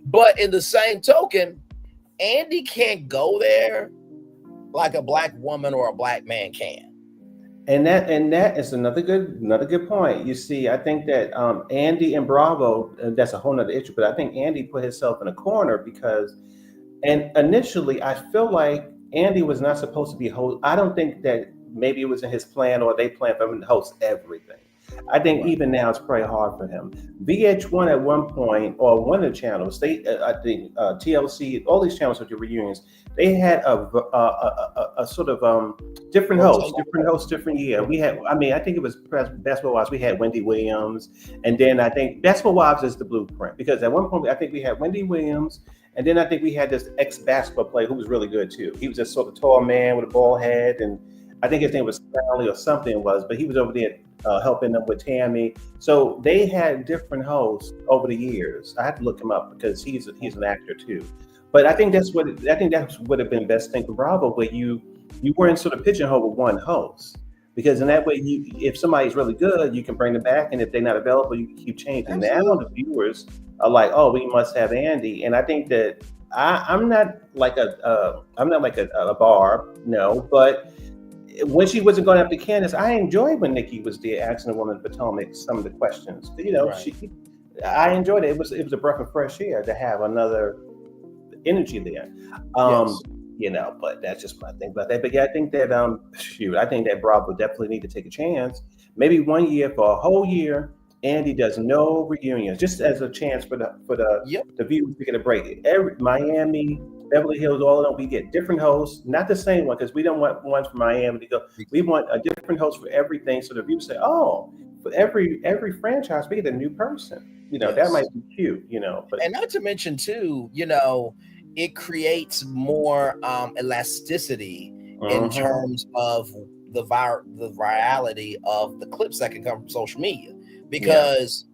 Speaker 11: But in the same token, Andy can't go there like a black woman or a black man can.
Speaker 16: And that is another good point. You see, I think that Andy and Bravo, that's a whole nother issue, but I think Andy put himself in a corner because, and initially I feel like Andy was not supposed to be host. I don't think that maybe it was in his plan or they planned for him to host everything. I think even now it's pretty hard for him. VH1 at one point, or one of the channels, I think TLC, all these channels with the reunions, they had a sort of different hosts, different year. We had, I think it was Basketball Wives. We had Wendy Williams, and then I think Basketball Wives is the blueprint because at one point I think we had Wendy Williams, and then I think we had this ex-basketball player who was really good too. He was this sort of tall man with a bald head, and I think his name was Stanley or something it was, but he was over there helping them with Tammy. So they had different hosts over the years. I have to look him up because he's an actor too. But I think that would have been best thing for Bravo, where you weren't sort of pigeonholed with one host, because in that way, if somebody's really good, you can bring them back, and if they're not available, you can keep changing. Now the viewers are like, oh, we must have Andy, and I think that I'm not like a Barb, no, but when she wasn't going after Candace, I enjoyed when Nikki was there asking the woman of Potomac some of the questions. I enjoyed it. It was a breath of fresh air to have another energy there. But that's just my thing about that. But yeah, I think that I think that Bravo definitely need to take a chance. Maybe 1 year, for a whole year, Andy does no reunions, just as a chance for the viewers to get a break. Miami, Beverly Hills, all of them, we get different hosts, not the same one, because we don't want one from Miami to go. We want a different host for everything, so the viewers say, oh, for every franchise, we get a new person. That might be cute, But
Speaker 11: and not to mention too, it creates more elasticity in terms of the virality of the clips that can come from social media. Because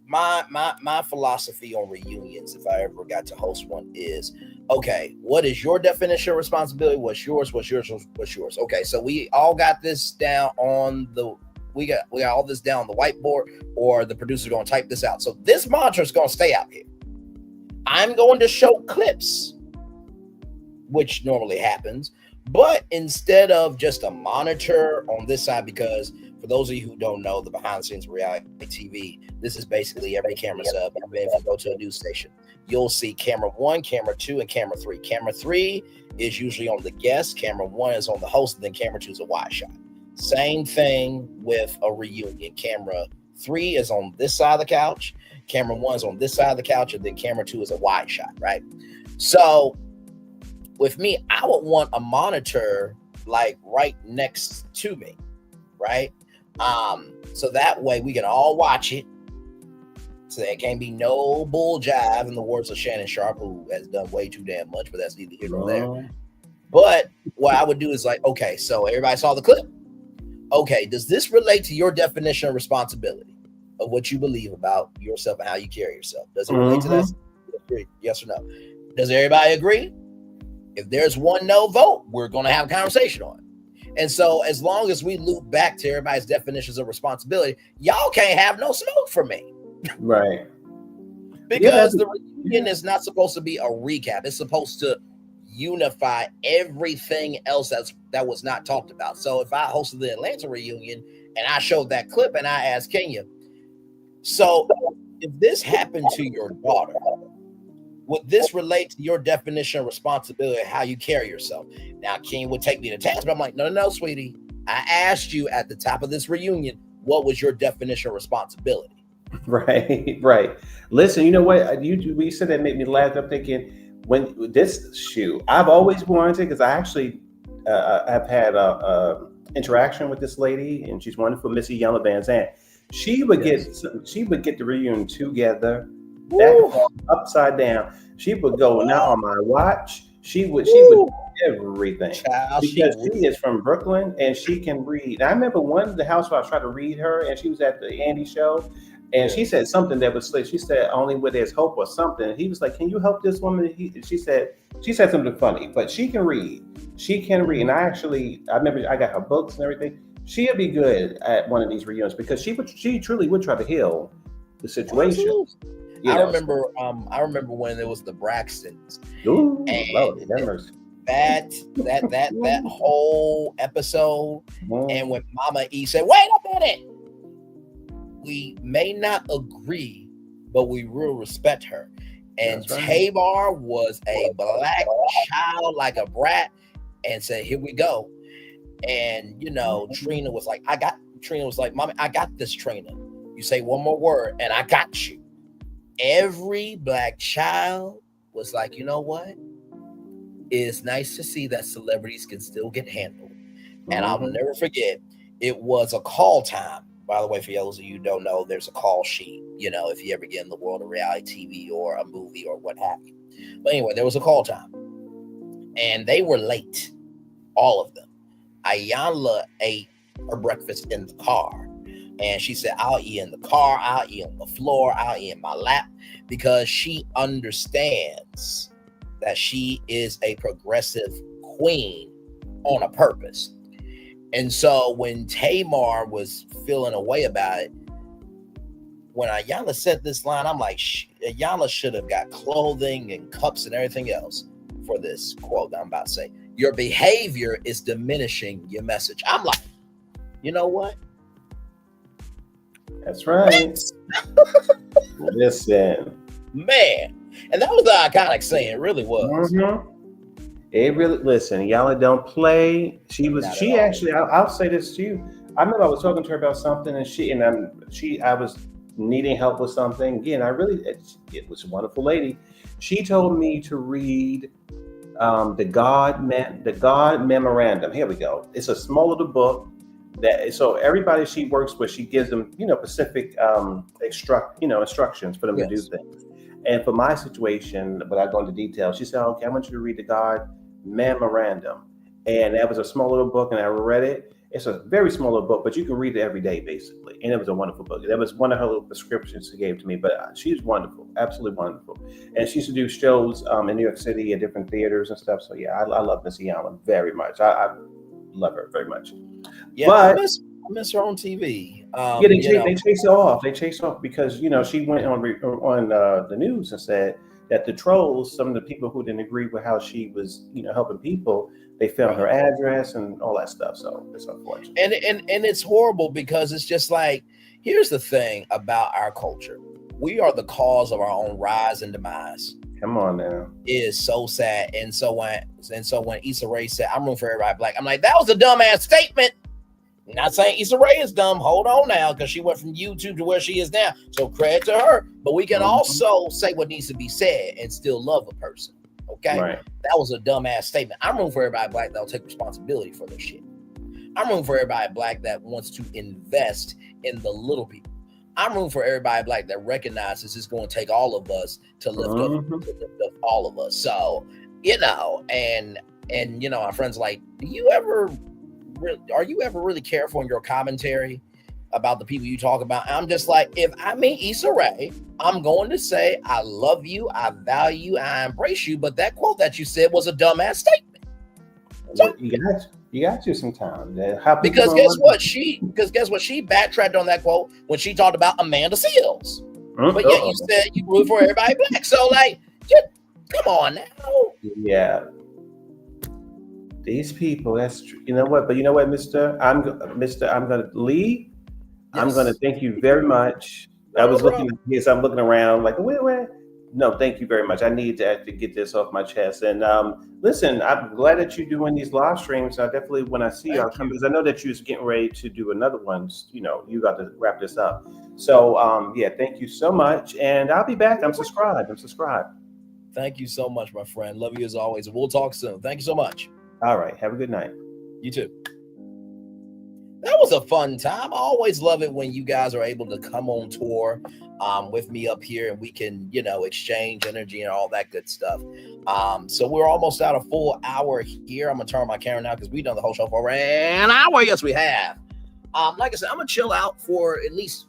Speaker 11: my philosophy on reunions, if I ever got to host one, is okay, what is your definition of responsibility? What's yours? What's yours? What's yours? Okay, so we all got this down on the we got all this down on the whiteboard, or the producer's gonna type this out. So this monitor is gonna stay out here. I'm going to show clips, which normally happens, but instead of just a monitor on this side, because for those of you who don't know the behind the scenes of reality TV, this is basically every camera setup. And if you go to a news station, you'll see camera 1, camera 2, and camera 3. Camera 3 is usually on the guest, camera 1 is on the host, and then camera 2 is a wide shot. Same thing with a reunion. Camera 3 is on this side of the couch, camera 1 is on this side of the couch, and then camera 2 is a wide shot, right? So with me, I would want a monitor like right next to me, right? So that way we can all watch it. So there can't be no bull jive, in the words of Shannon Sharp, who has done way too damn much, but that's neither here nor there. But what I would do is like, okay, so everybody saw the clip. Okay, does this relate to your definition of responsibility of what you believe about yourself and how you carry yourself? Does it relate to that? Yes or no? Does everybody agree? If there's one no vote, we're going to have a conversation on it. And so as long as we loop back to everybody's definitions of responsibility, y'all can't have no smoke from me.
Speaker 16: Right.
Speaker 11: Because the reunion is not supposed to be a recap. It's supposed to unify everything else that was not talked about. So if I hosted the Atlanta reunion and I showed that clip and I asked Kenya, so if this happened to your daughter, would this relate to your definition of responsibility, how you carry yourself? Now, Kenya would take me to task, but I'm like, no, sweetie. I asked you at the top of this reunion, what was your definition of responsibility?
Speaker 16: Right. Listen, you know what? We said that made me laugh. I'm thinking, when this shoe, I've always wanted it, because I actually have had a interaction with this lady, and she's wonderful, Missy Yellow Van Zandt. She would get the reunion together, upside down. She would go now on my watch. She would do everything, because she is from Brooklyn and she can read. I remember one of the Housewives tried to read her, and she was at the Andy show. And she said something that was like, she said, only where there's hope or something. He was like, can you help this woman? She said something funny, but she can read. She can read. And I remember I got her books and everything. She'd be good at one of these reunions because she truly would try to heal the situation.
Speaker 11: I remember when there was the Braxtons.
Speaker 16: Ooh,
Speaker 11: and
Speaker 16: Lord, that mercy.
Speaker 11: that whole episode, and when Mama E said, "Wait a minute, we may not agree, but we will respect her." And Tamar was a black child, like a brat, and said, "Here we go." And Trina was like, "Mommy, I got this, Trina. You say one more word, and I got you." Every black child was like, you know what? It's nice to see that celebrities can still get handled. And I'll never forget, it was a call time. By the way, for those of you who don't know, there's a call sheet, if you ever get in the world of reality TV or a movie or what have you. But anyway, there was a call time. And they were late, all of them. Ayanla ate her breakfast in the car. And she said, I'll eat in the car, I'll eat on the floor, I'll eat in my lap, because she understands that she is a progressive queen on a purpose. And so when Tamar was feeling a way about it, when Ayanla said this line, I'm like, Ayanla should have got clothing and cups and everything else for this quote that I'm about to say. Your behavior is diminishing your message. I'm like, you know what?
Speaker 16: That's right. Listen,
Speaker 11: man, and that was the iconic saying. It really was.
Speaker 16: It really. Listen, y'all don't play. She actually. I'll say this to you. I remember I was talking to her about something, and I was needing help with something. Again, it was a wonderful lady. She told me to read the God Memorandum. Here we go. It's a small little book. So everybody she works with, she gives them, specific instructions for them to do things. And for my situation, without going into detail, she said, okay, I want you to read the God Memorandum. And that was a small little book, and I read it. It's a very small little book, but you can read it every day, basically. And it was a wonderful book. That was one of her little prescriptions she gave to me, but she's wonderful, absolutely wonderful. And she used to do shows in New York City at different theaters and stuff. So yeah, I love Miss Ayanla very much. I love her very much.
Speaker 11: Yeah,
Speaker 16: but
Speaker 11: I miss her on TV.
Speaker 16: They chase her off. They chase her off because she went on the news and said that the trolls, some of the people who didn't agree with how she was, helping people, they found her address and all that stuff. So it's unfortunate.
Speaker 11: And it's horrible because it's just like, here's the thing about our culture: we are the cause of our own rise and demise.
Speaker 16: Come on now.
Speaker 11: It is so sad. And so when Issa Rae said, I'm rooting for everybody black, I'm like, that was a dumbass statement. I'm not saying Issa Rae is dumb. Hold on now, because she went from YouTube to where she is now. So credit to her. But we can also say what needs to be said and still love a person. Okay?
Speaker 16: Right.
Speaker 11: That was a dumbass statement. I'm rooting for everybody black that'll take responsibility for their shit. I'm rooting for everybody black that wants to invest in the little people. I'm rooting for everybody black that recognizes it's going to take all of us to lift up all of us. So, and our friends like, are you ever really careful in your commentary about the people you talk about? I'm just like, if I meet Issa Rae, I'm going to say, I love you, I value you, I embrace you. But that quote that you said was a dumbass statement. So,
Speaker 16: you got you some time.
Speaker 11: Because guess what? She backtracked on that quote when she talked about Amanda Seals. But yet you said you root for everybody black. So just come on now.
Speaker 16: Yeah. These people, that's true. You know what? But you know what, Mr. I'm going to leave. Yes. I'm going to thank you very much. I'm looking around like, where? No, thank you very much. I need to get this off my chest. And listen, I'm glad that you're doing these live streams. I definitely, when I see you, I'll come, because I know that you're getting ready to do another one. You got to wrap this up. So thank you so much. And I'll be back. I'm subscribed.
Speaker 11: Thank you so much, my friend. Love you as always. We'll talk soon. Thank you so much.
Speaker 16: All right. Have a good night.
Speaker 11: You too. That was a fun time. I always love it when you guys are able to come on tour with me up here, and we can, exchange energy and all that good stuff. So we're almost at a full hour here. I'm gonna turn my camera now because we've done the whole show for an hour. Yes, we have. Like I said, I'm gonna chill out for at least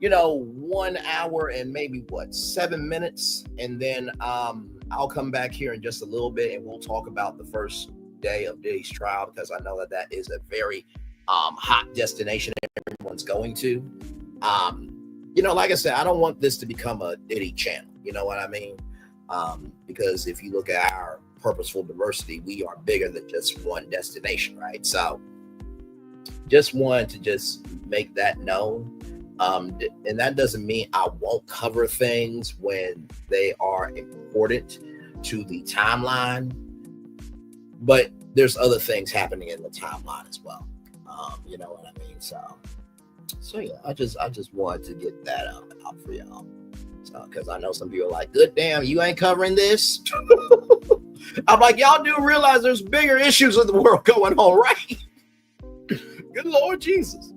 Speaker 11: 1 hour and maybe 7 minutes, and then I'll come back here in just a little bit and we'll talk about the first day of Diddy's trial, because I know that is a very hot destination everyone's going to. Like I said, I don't want this to become a Diddy channel, you know what I mean? Because if you look at our purposeful diversity, we are bigger than just one destination, right? So just wanted to just make that known. And that doesn't mean I won't cover things when they are important to the timeline, but there's other things happening in the timeline as well. You know what I mean? So yeah, I just wanted to get that out for y'all. So, because I know some people are like, good damn, you ain't covering this. I'm like, y'all do realize there's bigger issues in the world going on, right? Good Lord Jesus.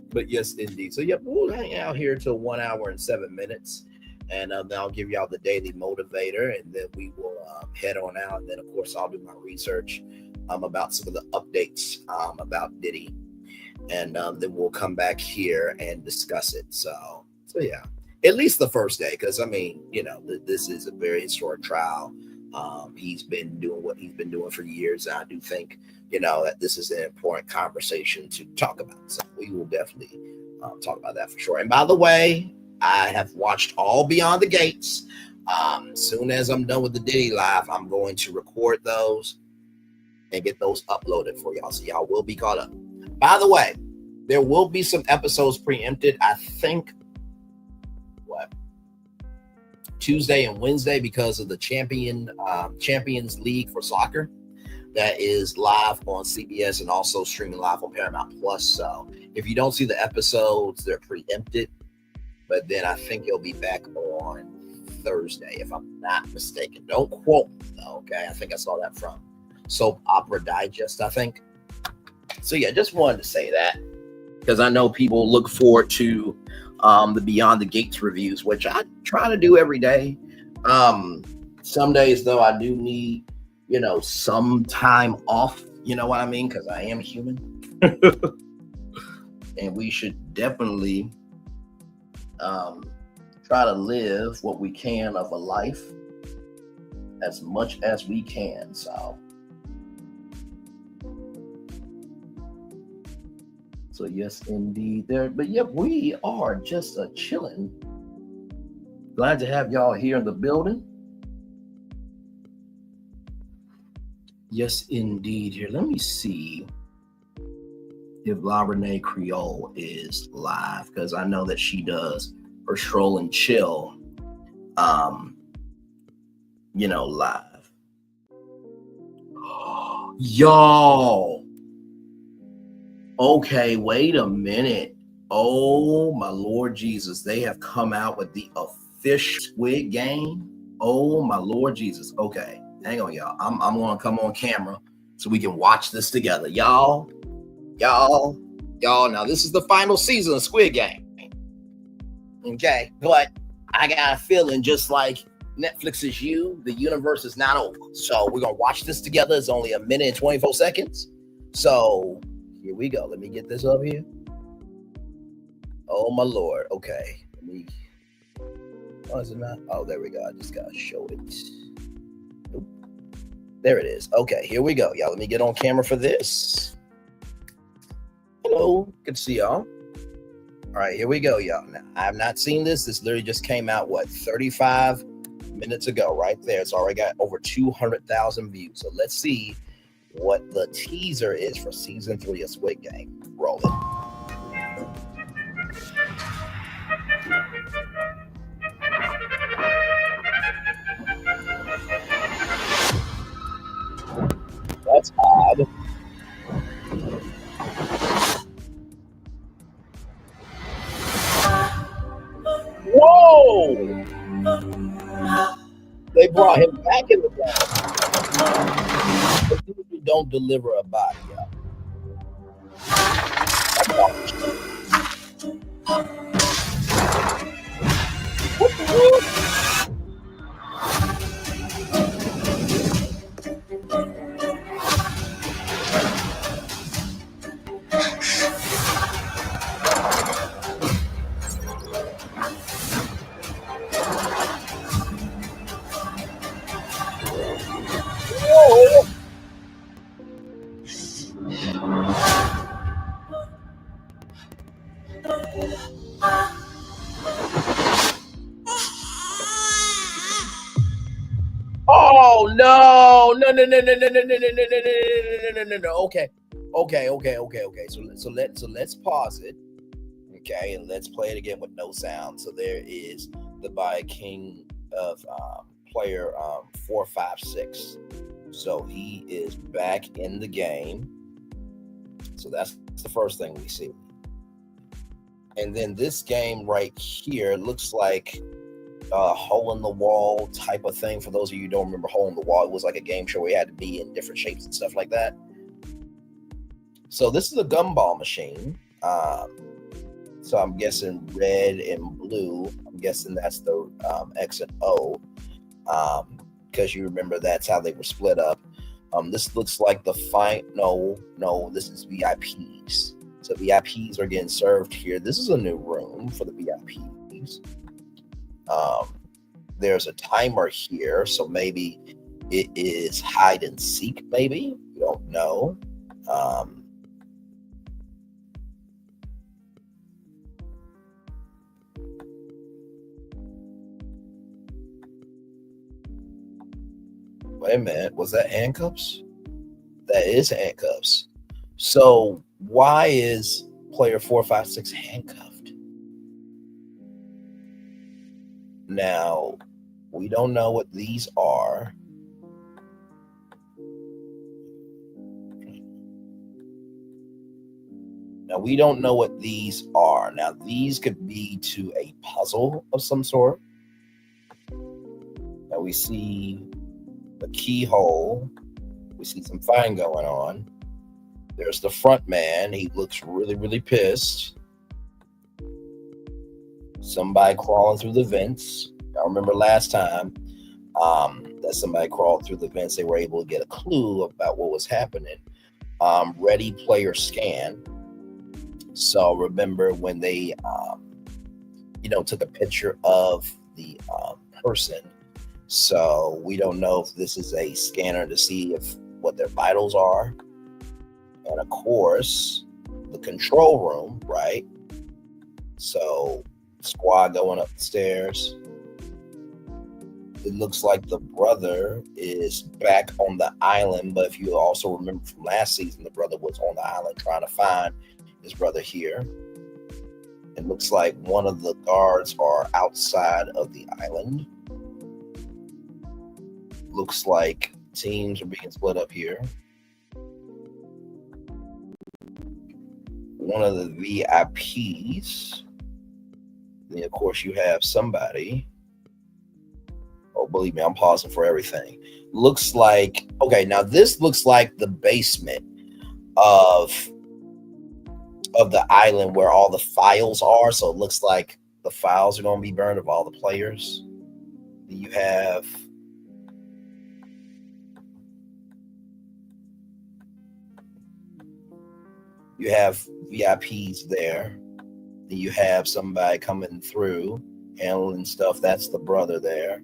Speaker 11: But yes, indeed. So yeah, we'll hang out here till 1 hour and 7 minutes. And then I'll give y'all the daily motivator, and then we will head on out. And then, of course, I'll do my research about some of the updates about Diddy. And then we'll come back here and discuss it. So yeah, at least the first day, because, I mean, this is a very historic trial. He's been doing what he's been doing for years. And I do think, that this is an important conversation to talk about. So we will definitely talk about that for sure. And by the way, I have watched all Beyond the Gates. Soon as I'm done with the Diddy Live, I'm going to record those and get those uploaded for y'all. So y'all will be caught up. By the way, there will be some episodes preempted. I think, Tuesday and Wednesday, because of the Champions League for soccer. That is live on CBS and also streaming live on Paramount Plus. So if you don't see the episodes, they're preempted. But then I think you'll be back on Thursday, if I'm not mistaken. Don't quote me, though, okay? I think I saw that from Soap Opera Digest, I think. So yeah, just wanted to say that, because I know people look forward to the Beyond the Gates reviews, which I try to do every day. Some days, though, I do need, some time off, you know what I mean? Because I am human. And we should definitely try to live what we can of a life as much as we can. So yes, indeed. But yeah, we are just chilling. Glad to have y'all here in the building. Yes, indeed. Here, let me see if La Renee Creole is live, because I know that she does her Stroll and Chill, live. Y'all. Okay, wait a minute. Oh, my Lord Jesus. They have come out with the official Squid Game. Oh, my Lord Jesus. Okay, hang on, y'all. I'm going to come on camera so we can watch this together. Y'all. Now, this is the final season of Squid Game. Okay, but I got a feeling, just like Netflix is You, the universe is not over. So we're going to watch this together. It's only 1 minute and 24 seconds. So here we go. Let me get this up here. Oh, my Lord. Okay. Oh, is it not? Oh, there we go. I just got to show it. Nope. There it is. Okay, here we go. Y'all, let me get on camera for this. Hello. Good to see y'all. All right, here we go, y'all. Now, I have not seen this. This literally just came out, 35 minutes ago, right there. It's already got over 200,000 views. So let's see what the teaser is for season 3 of Squid Game. Roll it. That's odd. Whoa! They brought him back in the game. They usually don't deliver a body, y'all. What the hell? Oh no! No. Okay. So let's pause it. Okay, and let's play it again with no sound. So there is the by king of player 456. So he is back in the game. So that's the first thing we see. And then this game right here looks like a hole in the wall type of thing. For those of you who don't remember hole in the wall, it was like a game show where you had to be in different shapes and stuff like that. So this is a gumball machine. So I'm guessing red and blue. I'm guessing that's the X and O. Because you remember that's how they were split up. This looks like the no, this is VIPs. So VIPs are getting served here. This is a new room for the VIPs. There's a timer here, so maybe it is hide and seek, maybe. We don't know. Wait a minute, was that handcuffs? That is handcuffs. So why is player 456 handcuffed? Now, we don't know what these are. Now, we don't know what these are. Now, these could be to a puzzle of some sort. Now, we see a keyhole. We see some fighting going on. There's the front man. He looks really, really pissed. Somebody crawling through the vents. I remember last time that somebody crawled through the vents. They were able to get a clue about what was happening. Ready player scan. So remember when they, took a picture of the person. So we don't know if this is a scanner to see what their vitals are. And of course, the control room, right? So squad going up the stairs. It looks like the brother is back on the island, but if you also remember from last season, the brother was on the island trying to find his brother here. It looks like one of the guards are outside of the island. Looks like teams are being split up here. One of the VIPs. Then of course you have somebody. Oh, believe me, I'm pausing for everything. Looks like, okay, now this looks like the basement of the island where all the files are. So it looks like the files are going to be burned of all the players. You have VIPs there. Then you have somebody coming through, handling stuff. That's the brother there.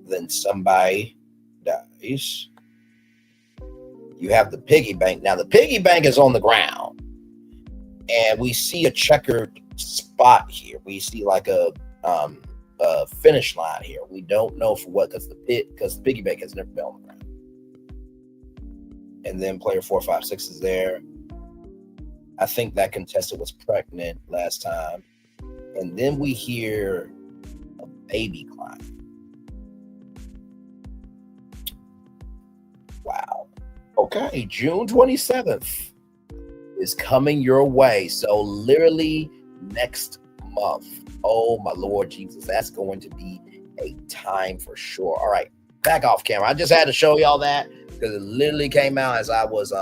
Speaker 11: Then somebody dies. You have the piggy bank. Now the piggy bank is on the ground. And we see a checkered spot here. We see like a finish line here. We don't know for what, because the piggy bank has never been on the ground. And then player 456 is there. I think that contestant was pregnant last time. And then we hear a baby crying. Wow. Okay, June 27th is coming your way. So literally next month. Oh my Lord Jesus, that's going to be a time for sure. All right, back off camera. I just had to show y'all that because it literally came out as I was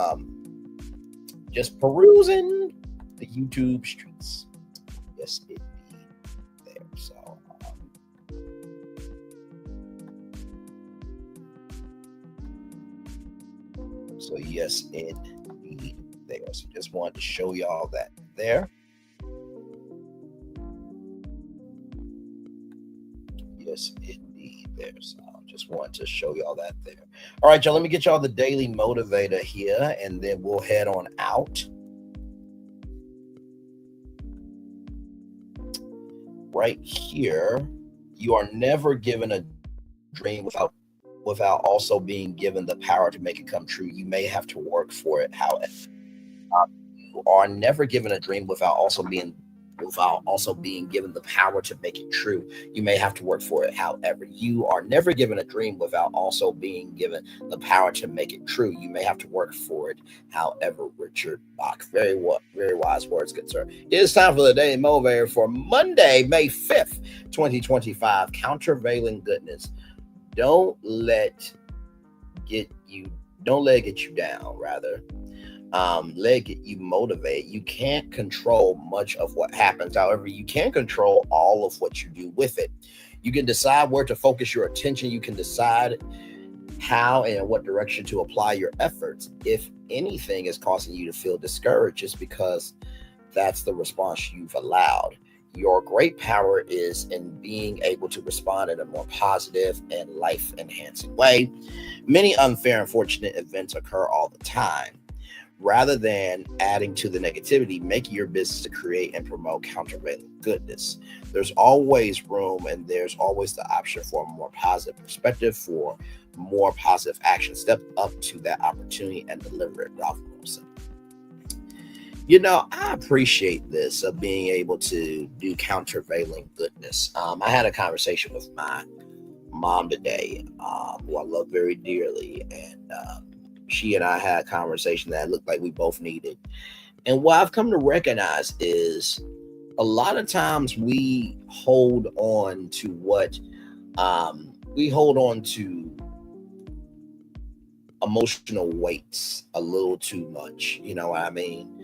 Speaker 11: just perusing the YouTube streets. Yes, it be there. So yes, it be there. So just wanted to show y'all that there. Yes, it be there. So I'll Just wanted to show y'all that there. All right, y'all, let me get y'all the daily motivator here, and then we'll head on out. Right here, you are never given a dream without also being given the power to make it come true. You may have to work for it, however. You are never given a dream without also being given the power to make it true. You may have to work for it, however. You are never given a dream without also being given the power to make it true. You may have to work for it, however. Richard Bach. Very wise words, good sir. It is time for the Daily Motivator for Monday, May 5th, 2025. Countervailing goodness. Don't let it get you down, rather. Let it get you motivate. You can't control much of what happens. However, you can control all of what you do with it. You can decide where to focus your attention. You can decide how and in what direction to apply your efforts. If anything is causing you to feel discouraged, it's because that's the response you've allowed. Your great power is in being able to respond in a more positive and life-enhancing way. Many unfair and unfortunate events occur all the time. Rather than adding to the negativity, make it your business to create and promote countervailing goodness. There's always room and there's always the option for a more positive perspective, for more positive action. Step up to that opportunity and deliver it. Ralph Wilson. You know, I appreciate this of being able to do countervailing goodness. I had a conversation with my mom today, who I love very dearly, and she and I had a conversation that looked like we both needed. And what I've come to recognize is a lot of times we hold on to emotional weights a little too much. You know what I mean?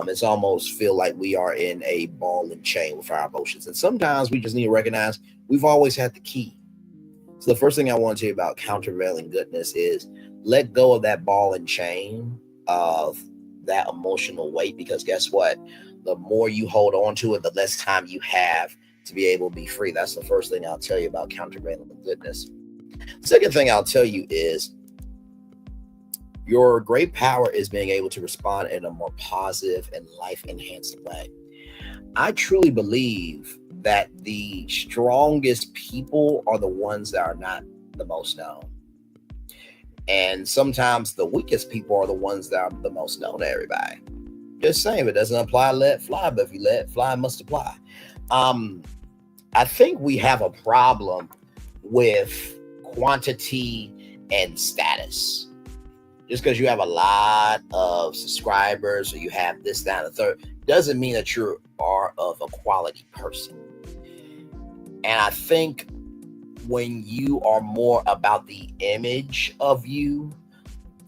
Speaker 11: It's almost feel like we are in a ball and chain with our emotions. And sometimes we just need to recognize we've always had the key. So the first thing I want to tell you about countervailing goodness is let go of that ball and chain of that emotional weight, because guess what? The more you hold on to it, the less time you have to be able to be free. That's the first thing I'll tell you about countervailing goodness. Second thing I'll tell you is your great power is being able to respond in a more positive and life-enhancing way. I truly believe that the strongest people are the ones that are not the most known. And sometimes the weakest people are the ones that are the most known to everybody. Just saying, if it doesn't apply, let it fly. But if you let it fly, it must apply. I think we have a problem with quantity and status. Just because you have a lot of subscribers or you have this, that, and the third, doesn't mean that you are of a quality person. And I think when you are more about the image of you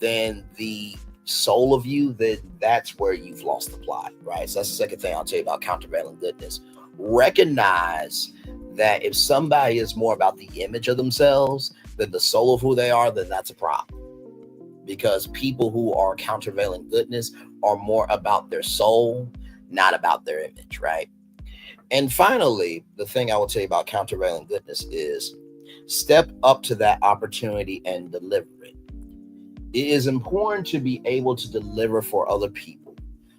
Speaker 11: than the soul of you, then that's where you've lost the plot, right? So that's the second thing I'll tell you about countervailing goodness. Recognize that if somebody is more about the image of themselves than the soul of who they are, then that's a problem. Because people who are countervailing goodness are more about their soul, not about their image, right? And finally, the thing I will tell you about countervailing goodness is step up to that opportunity and deliver it. It is important to be able to deliver for other people,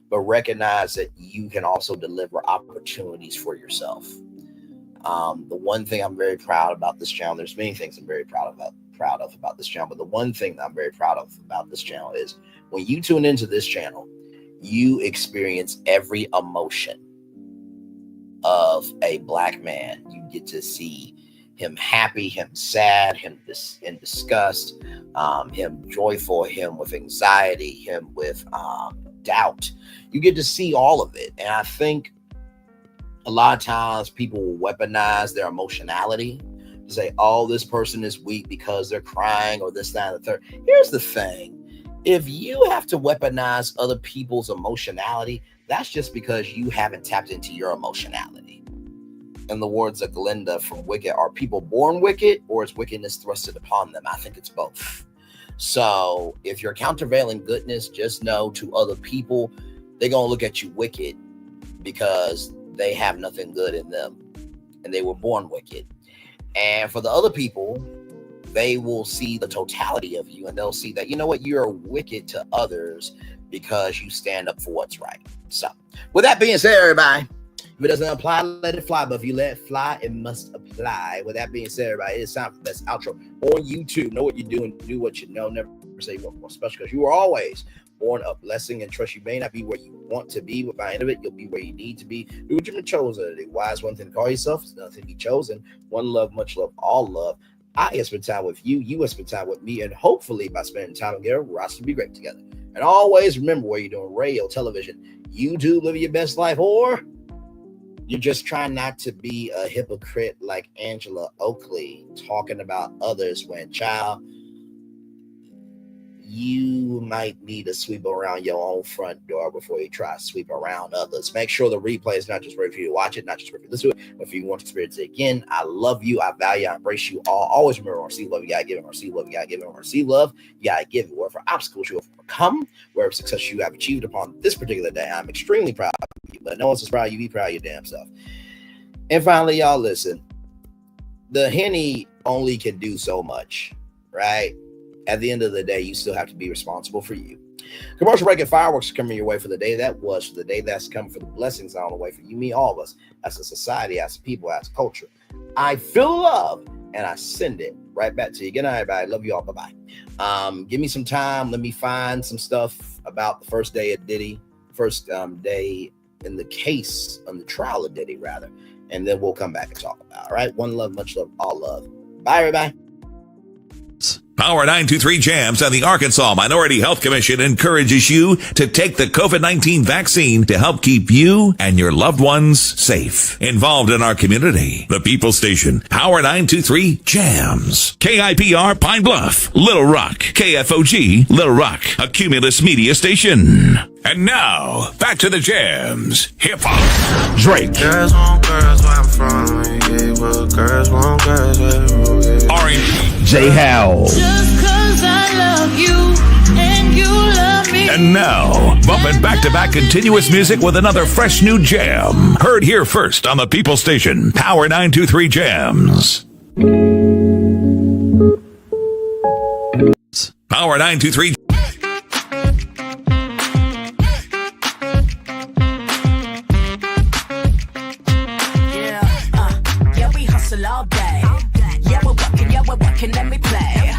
Speaker 11: but recognize that you can also deliver opportunities for yourself. The one thing I'm very proud about this channel, there's many things I'm very proud of about this channel, but the one thing that I'm very proud of about this channel is when you tune into this channel, you experience every emotion of a Black man. You get to see him happy, him sad, him in disgust, him joyful, him with anxiety, him with doubt. You get to see all of it. And I think a lot of times people will weaponize their emotionality to say, oh, this person is weak because they're crying or this, that, and the third. Here's the thing. If you have to weaponize other people's emotionality, that's just because you haven't tapped into your emotionality. In the words of Glinda from Wicked, are people born wicked or is wickedness thrusted upon them? I think it's both. So if you're countervailing goodness, just know to other people, they're going to look at you wicked because they have nothing good in them and they were born wicked. And for the other people, they will see the totality of you, and they'll see that, you know what, you're wicked to others because you stand up for what's right. So with that being said, everybody, if it doesn't apply, let it fly. But if you let it fly, it must apply. With that being said, everybody, it's time for the best outro on YouTube. Know what you're doing, do what you know, never say you want more special, because you are always born a blessing, and trust you may not be where you want to be, but by the end of it, you'll be where you need to be. Do what you've been chosen to do. Why is one thing to call yourself? It's nothing to be chosen. One love, much love, all love. I have spent time with you. You have spent time with me, and hopefully by spending time together, we're also to be great together. And always remember, where you're doing radio, television, YouTube, living your best life, or you're just trying not to be a hypocrite like Angela Oakley, talking about others when, child, you might need to sweep around your own front door before you try to sweep around others. Make sure the replay is not just ready for you to watch it, not just ready for you to listen to it, but if you want to experience it again. I love you. I value, I embrace you all. Always remember, receive love, you gotta give it. Receive love, you gotta give it. Receive love, you gotta give it. Wherever obstacles you have overcome, wherever success you have achieved upon this particular day, I'm extremely proud of you. But no one's as proud of you. Be proud of your damn self. And finally, y'all, listen. The Henny only can do so much, right? At the end of the day, you still have to be responsible for you. Commercial break and fireworks are coming your way for the day that was, for the day that's coming, for the blessings on the way for you, me, all of us, as a society, as a people, as a culture. I feel love, and I send it right back to you. Good night, everybody. Love you all. Bye-bye. Give me some time. Let me find some stuff about the first day of Diddy, first day in the case, on the trial of Diddy, rather. And then we'll come back and talk about it, all right? One love, much love, all love. Bye, everybody.
Speaker 17: Power 923 Jams and the Arkansas Minority Health Commission encourages you to take the COVID-19 vaccine to help keep you and your loved ones safe. Involved in our community, the People Station, Power 923 Jams. KIPR Pine Bluff, Little Rock, KFOG, Little Rock, a Cumulus Media Station. And now, back to the jams. Hip-hop. Drake.
Speaker 18: Girls want girls where I'm from. Yeah, well, girls want girls where
Speaker 17: R&B. J. Howell.
Speaker 2: Just 'cause I love you and you love me.
Speaker 17: And now, bumping back-to-back continuous music with another fresh new jam. Heard here first on the People Station, Power 923 Jams. Power 923.
Speaker 2: Yeah, we hustle all day. Yeah, we're working, let me play.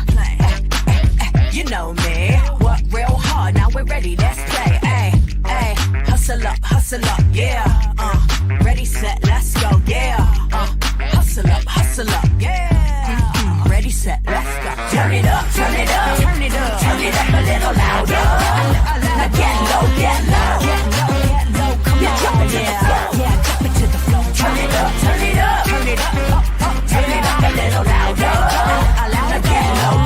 Speaker 2: You know me, work real hard, now we're ready, let's play. Ay, hustle up, yeah. Ready, set, let's go, yeah. Hustle up, yeah. Ready, set, let's go. Turn it up, turn it up, turn it up, turn it up a little louder. Now get low, come on, yeah, drop it to the floor. Turn it up, turn it up, turn it up, turn it up a little louder. Now get low,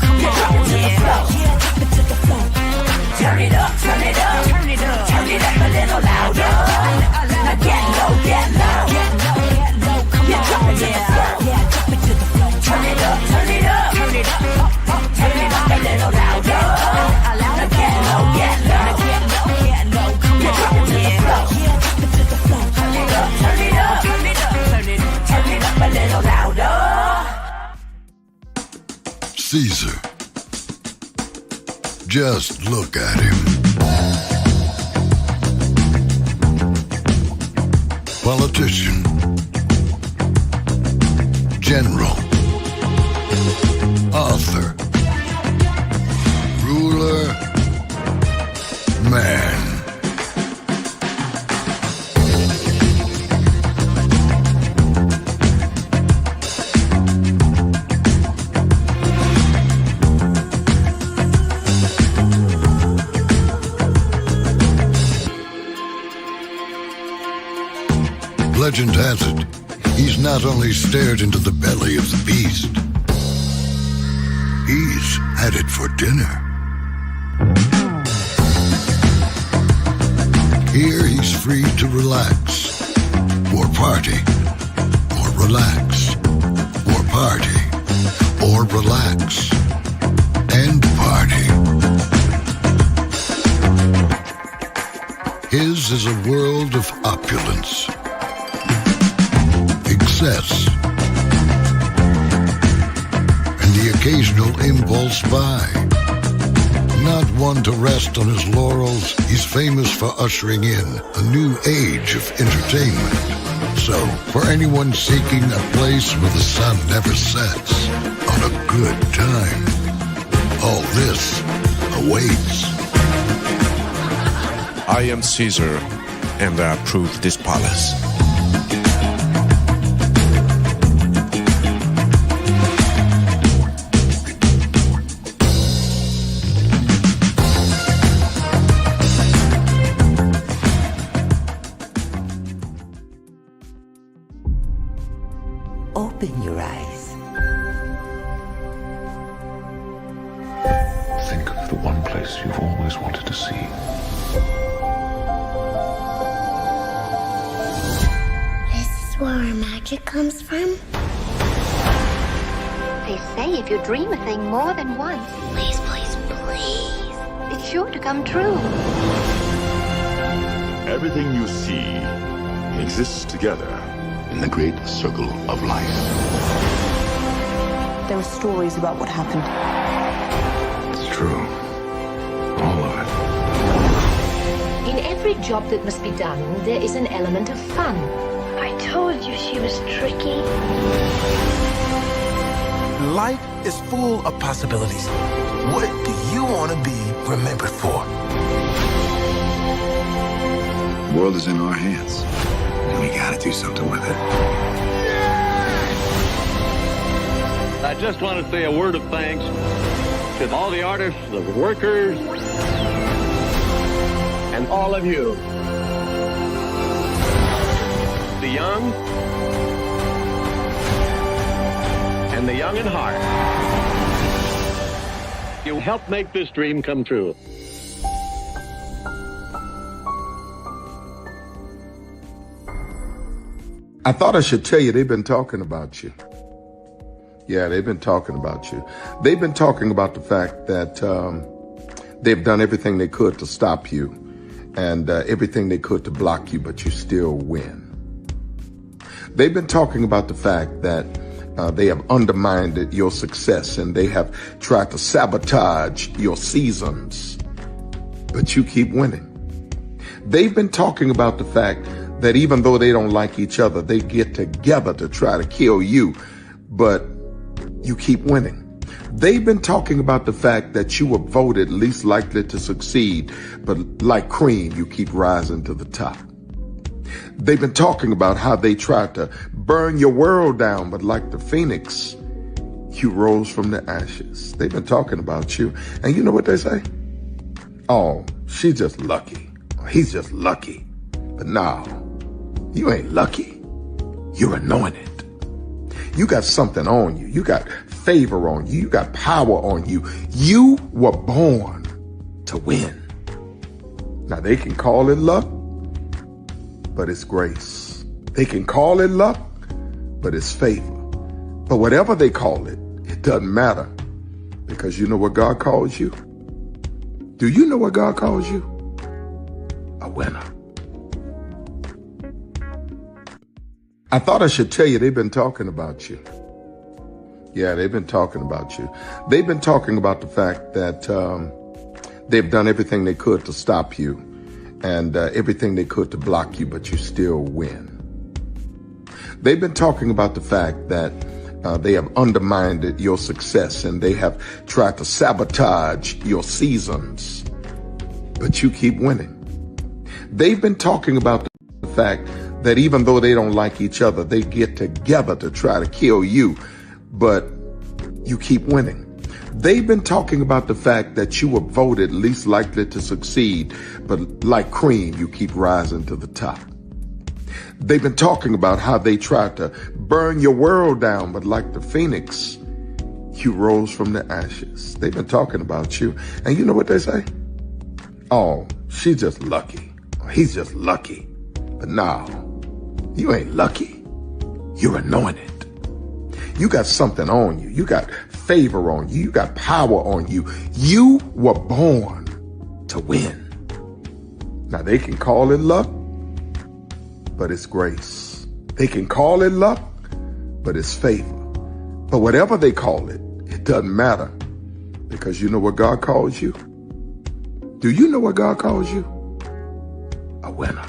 Speaker 2: come on, yeah, drop it to the floor. Turn it up, turn it up, turn it up, turn it up a little louder. Now get low, come on, yeah, drop it to the floor. Turn it up, turn it up, turn it up, turn it up a little louder. Now get low, come on, yeah, drop it to the floor. Turn it up, turn it up, turn it up, turn it up a little louder.
Speaker 15: Caesar. Just look at him. Politician. General. Author. Ruler. Man. Legend has it, he's not only stared into the belly of the beast, he's had it for dinner. Here he's free to relax, or party, or relax, or party, or relax, and party. His is a world of opulence, excess, occasional impulse buy. Not one to rest on his laurels, he's famous for ushering in a new age of entertainment. So, for anyone seeking a place where the sun never sets on a good time, all this awaits.
Speaker 19: I am Caesar, and I approve this palace.
Speaker 20: Open your eyes.
Speaker 21: Think of the one place you've always wanted to see.
Speaker 6: This is where our magic comes from? They say if you dream a thing more than once, please, please, please, it's sure to come true.
Speaker 1: Everything you see exists together in the great circle of life.
Speaker 22: There are stories about what happened.
Speaker 21: It's true. All of it.
Speaker 23: In every job that must be done, there is an element of fun.
Speaker 6: I told you she was tricky.
Speaker 24: Life is full of possibilities. What do you want to be remembered for?
Speaker 25: The world is in our hands, and we gotta do something with it.
Speaker 26: I just want to say a word of thanks to all the artists, the workers, and all of you. The young and the young in heart. You helped make this dream come true.
Speaker 27: I thought I should tell you they've been talking about you. Yeah, they've been talking about you. They've been talking about the fact that they've done everything they could to stop you and everything they could to block you, but you still win. They've been talking about the fact that they have undermined your success and they have tried to sabotage your seasons, but you keep winning. They've been talking about the fact that even though they don't like each other, they get together to try to kill you, but you keep winning. They've been talking about the fact that you were voted least likely to succeed, but like cream, you keep rising to the top. They've been talking about how they tried to burn your world down, but like the phoenix, you rose from the ashes. They've been talking about you, and you know what they say? Oh, she's just lucky. He's just lucky. But no, you ain't lucky. You're anointed. You got something on you. You got favor on you. You got power on you. You were born to win. Now they can call it luck, but it's grace. They can call it luck, but it's favor. But whatever they call it, it doesn't matter, because you know what God calls you? Do you know what God calls you? A winner. I thought I should tell you they've been talking about you. Yeah, they've been talking about you. They've been talking about the fact that they've done everything they could to stop you and everything they could to block you, but you still win. They've been talking about the fact that they have undermined your success and they have tried to sabotage your seasons, but you keep winning. They've been talking about the fact that even though they don't like each other, they get together to try to kill you, but you keep winning. They've been talking about the fact that you were voted least likely to succeed, but like cream, you keep rising to the top. They've been talking about how they tried to burn your world down, but like the phoenix, you rose from the ashes. They've been talking about you, and you know what they say? Oh, she's just lucky. He's just lucky. But no, you ain't lucky. You're anointed. You got something on you. You got favor on you. You got power on you. You were born to win. Now they can call it luck, but it's grace. They can call it luck, but it's favor. But whatever they call it, it It doesn't matter because you know what God calls you? Do you know what God calls you? A winner.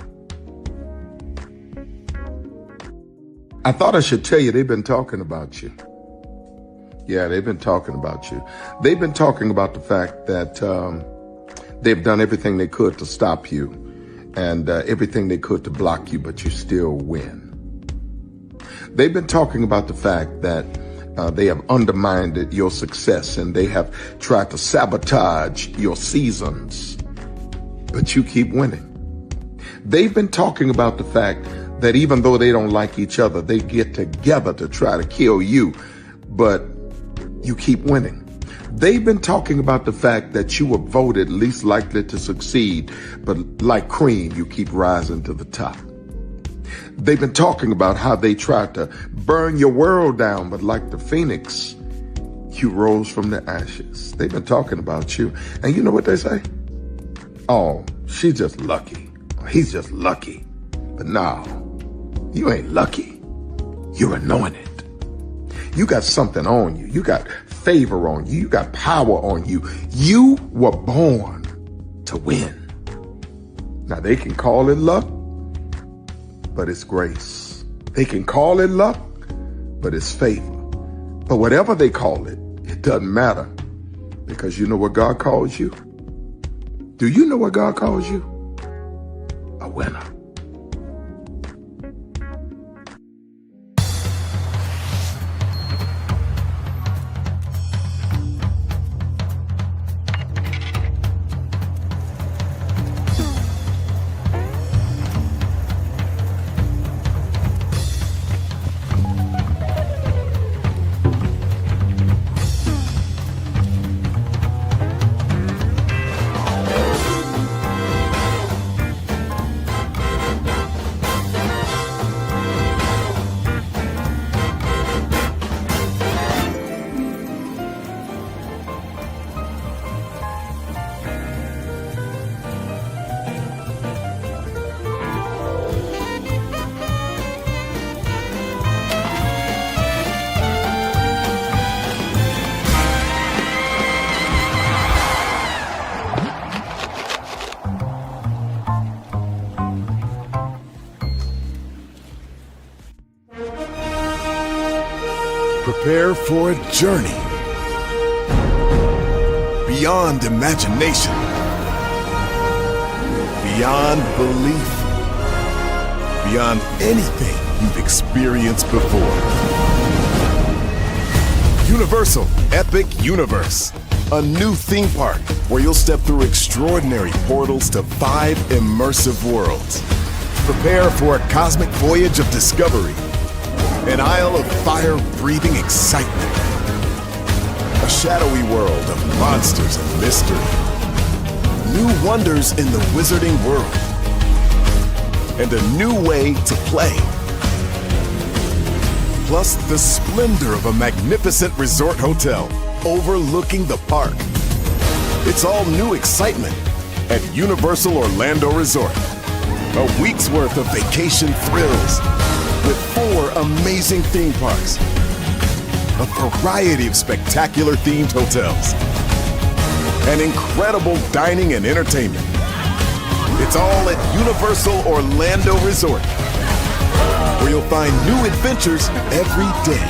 Speaker 27: I thought I should tell you they've been talking about you. Yeah, they've been talking about you. They've been talking about the fact that they've done everything they could to stop you and everything they could to block you, but you still win. They've been talking about the fact that they have undermined your success and they have tried to sabotage your seasons, but you keep winning. They've been talking about the fact that even though they don't like each other, they get together to try to kill you, but you keep winning. They've been talking about the fact that you were voted least likely to succeed, but like cream, you keep rising to the top. They've been talking about how they tried to burn your world down, but like the phoenix, you rose from the ashes. They've been talking about you. And you know what they say? Oh, she's just lucky. He's just lucky. But no, you ain't lucky. You're anointed. You got something on you. You got favor on you. You got power on you. You were born to win. Now they can call it luck, but it's grace. They can call it luck, but it's favor. But whatever they call it, it doesn't matter because you know what God calls you? Do you know what God calls you? A winner.
Speaker 1: Prepare for a journey beyond imagination, beyond belief, beyond anything you've experienced before. Universal Epic Universe, a new theme park where you'll step through extraordinary portals to 5 immersive worlds. Prepare for a cosmic voyage of discovery, an isle of fire-breathing excitement, a shadowy world of monsters and mystery, new wonders in the wizarding world, and a new way to play. Plus the splendor of a magnificent resort hotel overlooking the park. It's all new excitement at Universal Orlando Resort. A week's worth of vacation thrills with 4 amazing theme parks, a variety of spectacular themed hotels, and incredible dining and entertainment. It's all at Universal Orlando Resort, where you'll find new adventures every day.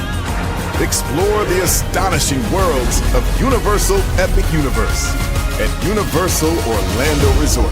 Speaker 1: Explore the astonishing worlds of Universal Epic Universe at Universal Orlando Resort.